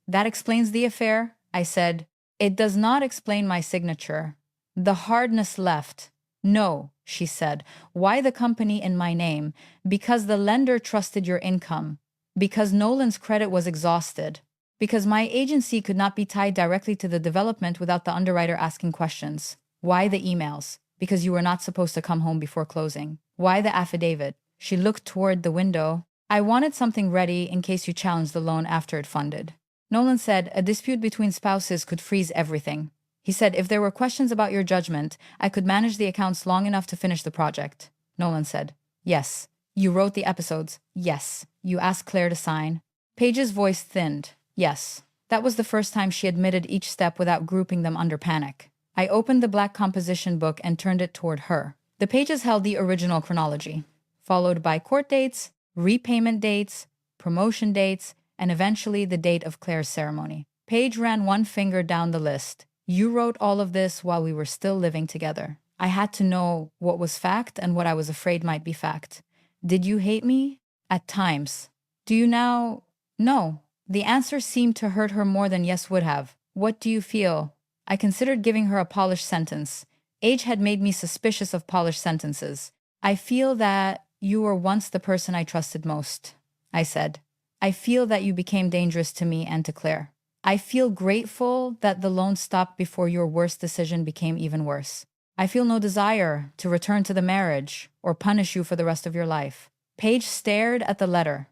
That explains the affair, I said. It does not explain my signature. The hardness left. No, she said. Why the company in my name? Because the lender trusted your income. Because Nolan's credit was exhausted. Because my agency could not be tied directly to the development without the underwriter asking questions. Why the emails? Because you were not supposed to come home before closing. Why the affidavit? She looked toward the window. I wanted something ready in case you challenged the loan after it funded. Nolan said a dispute between spouses could freeze everything. He said if there were questions about your judgment, I could manage the accounts long enough to finish the project. Nolan said, yes. You wrote the episodes. Yes. You asked Claire to sign. Paige's voice thinned. Yes. That was the first time she admitted each step without grouping them under panic. I opened the black composition book and turned it toward her. The pages held the original chronology, followed by court dates, repayment dates, promotion dates, and eventually the date of Claire's ceremony. Paige ran one finger down the list. You wrote all of this while we were still living together. I had to know what was fact and what I was afraid might be fact. Did you hate me? At times. Do you now? No. The answer seemed to hurt her more than yes would have. What do you feel? I considered giving her a polished sentence. Age had made me suspicious of polished sentences. I feel that you were once the person I trusted most, I said. I feel that you became dangerous to me and to Claire. I feel grateful that the loan stopped before your worst decision became even worse. I feel no desire to return to the marriage or punish you for the rest of your life. Paige stared at the letter.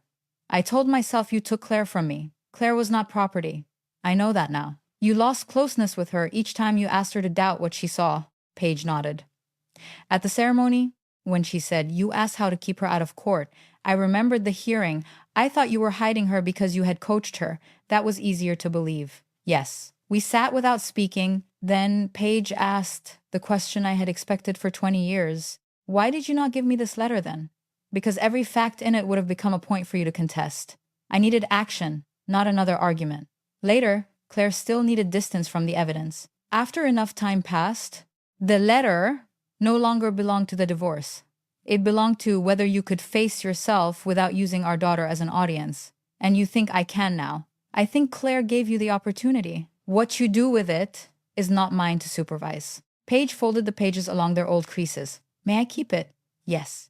I told myself you took Claire from me. Claire was not property. I know that now. You lost closeness with her each time you asked her to doubt what she saw. Paige nodded. At the ceremony, when she said, you asked how to keep her out of court, I remembered the hearing. I thought you were hiding her because you had coached her. That was easier to believe. Yes. We sat without speaking. Then Paige asked the question I had expected for 20 years. Why did you not give me this letter then? Because every fact in it would have become a point for you to contest. I needed action, not another argument. Later, Claire still needed distance from the evidence. After enough time passed, the letter no longer belonged to the divorce. It belonged to whether you could face yourself without using our daughter as an audience. And you think I can now. I think Claire gave you the opportunity. What you do with it is not mine to supervise. Paige folded the pages along their old creases. May I keep it? Yes.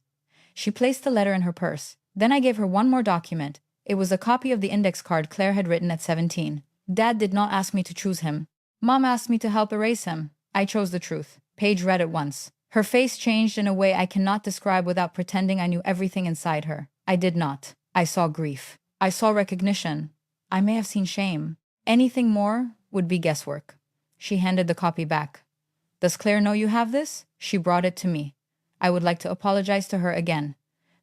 She placed the letter in her purse. Then I gave her one more document. It was a copy of the index card Claire had written at 17. Dad did not ask me to choose him. Mom asked me to help erase him. I chose the truth. Paige read it once. Her face changed in a way I cannot describe without pretending I knew everything inside her. I did not. I saw grief. I saw recognition. I may have seen shame. Anything more would be guesswork. She handed the copy back. Does Claire know you have this? She brought it to me. I would like to apologize to her again.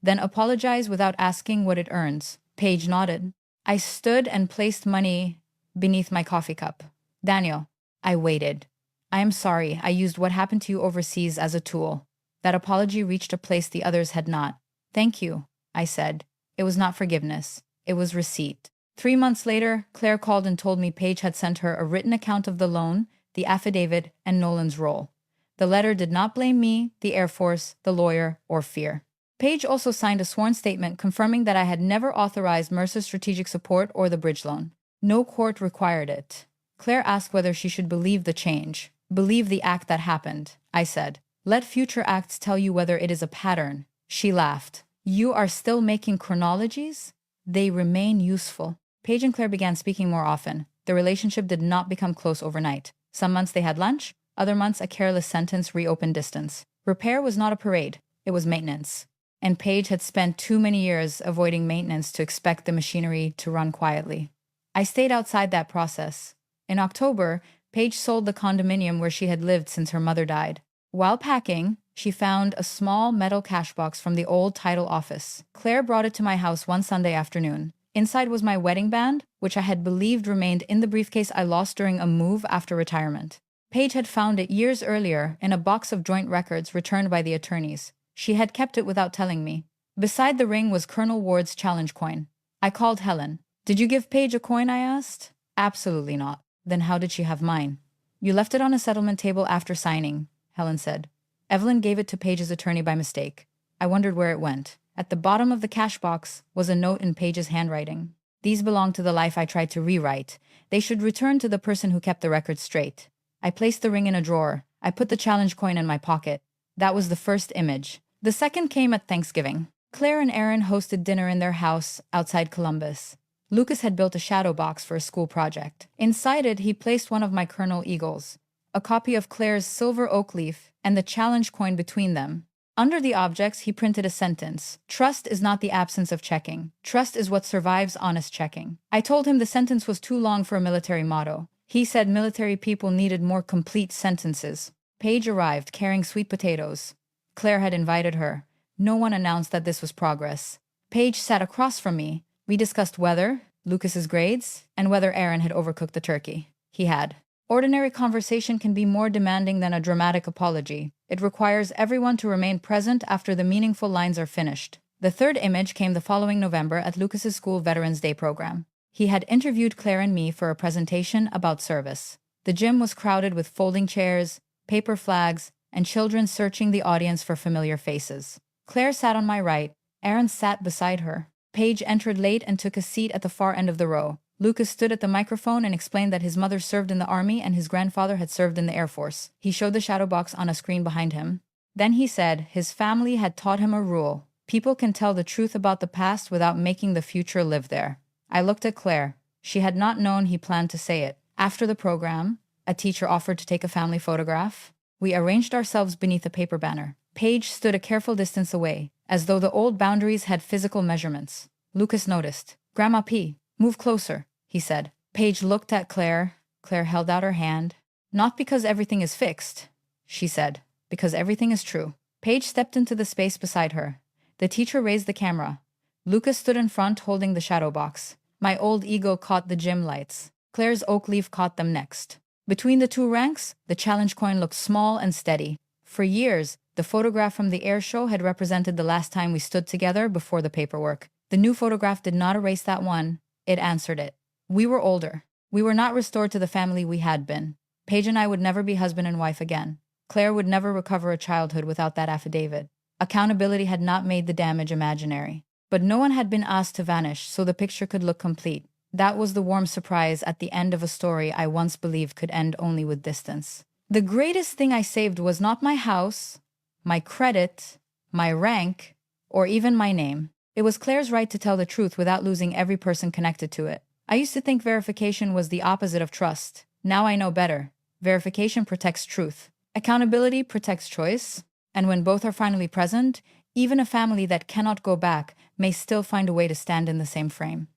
Then apologize without asking what it earns. Paige nodded. I stood and placed money beneath my coffee cup. Daniel, I waited. I am sorry I used what happened to you overseas as a tool. That apology reached a place the others had not. Thank you, I said. It was not forgiveness. It was receipt. 3 months later, Claire called and told me Paige had sent her a written account of the loan, the affidavit, and Nolan's role. The letter did not blame me, the Air Force, the lawyer, or fear. Paige also signed a sworn statement confirming that I had never authorized Mercer's strategic support or the bridge loan. No court required it. Claire asked whether she should believe the change. Believe the act that happened, I said. Let future acts tell you whether it is a pattern. She laughed. You are still making chronologies? They remain useful. Paige and Claire began speaking more often. The relationship did not become close overnight. Some months they had lunch, other months a careless sentence reopened distance. Repair was not a parade, it was maintenance. And Paige had spent too many years avoiding maintenance to expect the machinery to run quietly. I stayed outside that process. In October, Paige sold the condominium where she had lived since her mother died. While packing, she found a small metal cash box from the old title office. Claire brought it to my house one Sunday afternoon. Inside was my wedding band, which I had believed remained in the briefcase I lost during a move after retirement. Paige had found it years earlier in a box of joint records returned by the attorneys. She had kept it without telling me. Beside the ring was Colonel Ward's challenge coin. I called Helen. Did you give Paige a coin, I asked? Absolutely not. Then how did she have mine? You left it on a settlement table after signing, Helen said. Evelyn gave it to Paige's attorney by mistake. I wondered where it went. At the bottom of the cash box was a note in Paige's handwriting. These belong to the life I tried to rewrite. They should return to the person who kept the record straight. I placed the ring in a drawer. I put the challenge coin in my pocket. That was the first image. The second came at Thanksgiving. Claire and Aaron hosted dinner in their house outside Columbus. Lucas had built a shadow box for a school project. Inside it, he placed one of my Colonel Eagles, a copy of Claire's silver oak leaf, and the challenge coin between them. Under the objects, he printed a sentence. Trust is not the absence of checking. Trust is what survives honest checking. I told him the sentence was too long for a military motto. He said military people needed more complete sentences. Paige arrived, carrying sweet potatoes. Claire had invited her. No one announced that this was progress. Paige sat across from me. We discussed weather, Lucas's grades, and whether Aaron had overcooked the turkey. He had. Ordinary conversation can be more demanding than a dramatic apology. It requires everyone to remain present after the meaningful lines are finished. The third image came the following November at Lucas's school Veterans Day program. He had interviewed Claire and me for a presentation about service. The gym was crowded with folding chairs, paper flags, and children searching the audience for familiar faces. Claire sat on my right. Aaron sat beside her. Paige entered late and took a seat at the far end of the row. Lucas stood at the microphone and explained that his mother served in the army and his grandfather had served in the Air Force. He showed the shadow box on a screen behind him. Then he said his family had taught him a rule. People can tell the truth about the past without making the future live there. I looked at Claire. She had not known he planned to say it. After the program, a teacher offered to take a family photograph. We arranged ourselves beneath a paper banner. Paige stood a careful distance away, as though the old boundaries had physical measurements. Lucas noticed. "Grandma P, move closer," he said. Paige looked at Claire. Claire held out her hand. "Not because everything is fixed," she said, "because everything is true." Paige stepped into the space beside her. The teacher raised the camera. Lucas stood in front holding the shadow box. My old ego caught the gym lights. Claire's oak leaf caught them next. Between the two ranks, the challenge coin looked small and steady. For years, the photograph from the air show had represented the last time we stood together before the paperwork. The new photograph did not erase that one. It answered it. We were older. We were not restored to the family we had been. Paige and I would never be husband and wife again. Claire would never recover a childhood without that affidavit. Accountability had not made the damage imaginary. But no one had been asked to vanish, so the picture could look complete. That was the warm surprise at the end of a story I once believed could end only with distance. The greatest thing I saved was not my house, my credit, my rank, or even my name. It was Claire's right to tell the truth without losing every person connected to it. I used to think verification was the opposite of trust. Now I know better. Verification protects truth. Accountability protects choice. And when both are finally present, even a family that cannot go back may still find a way to stand in the same frame.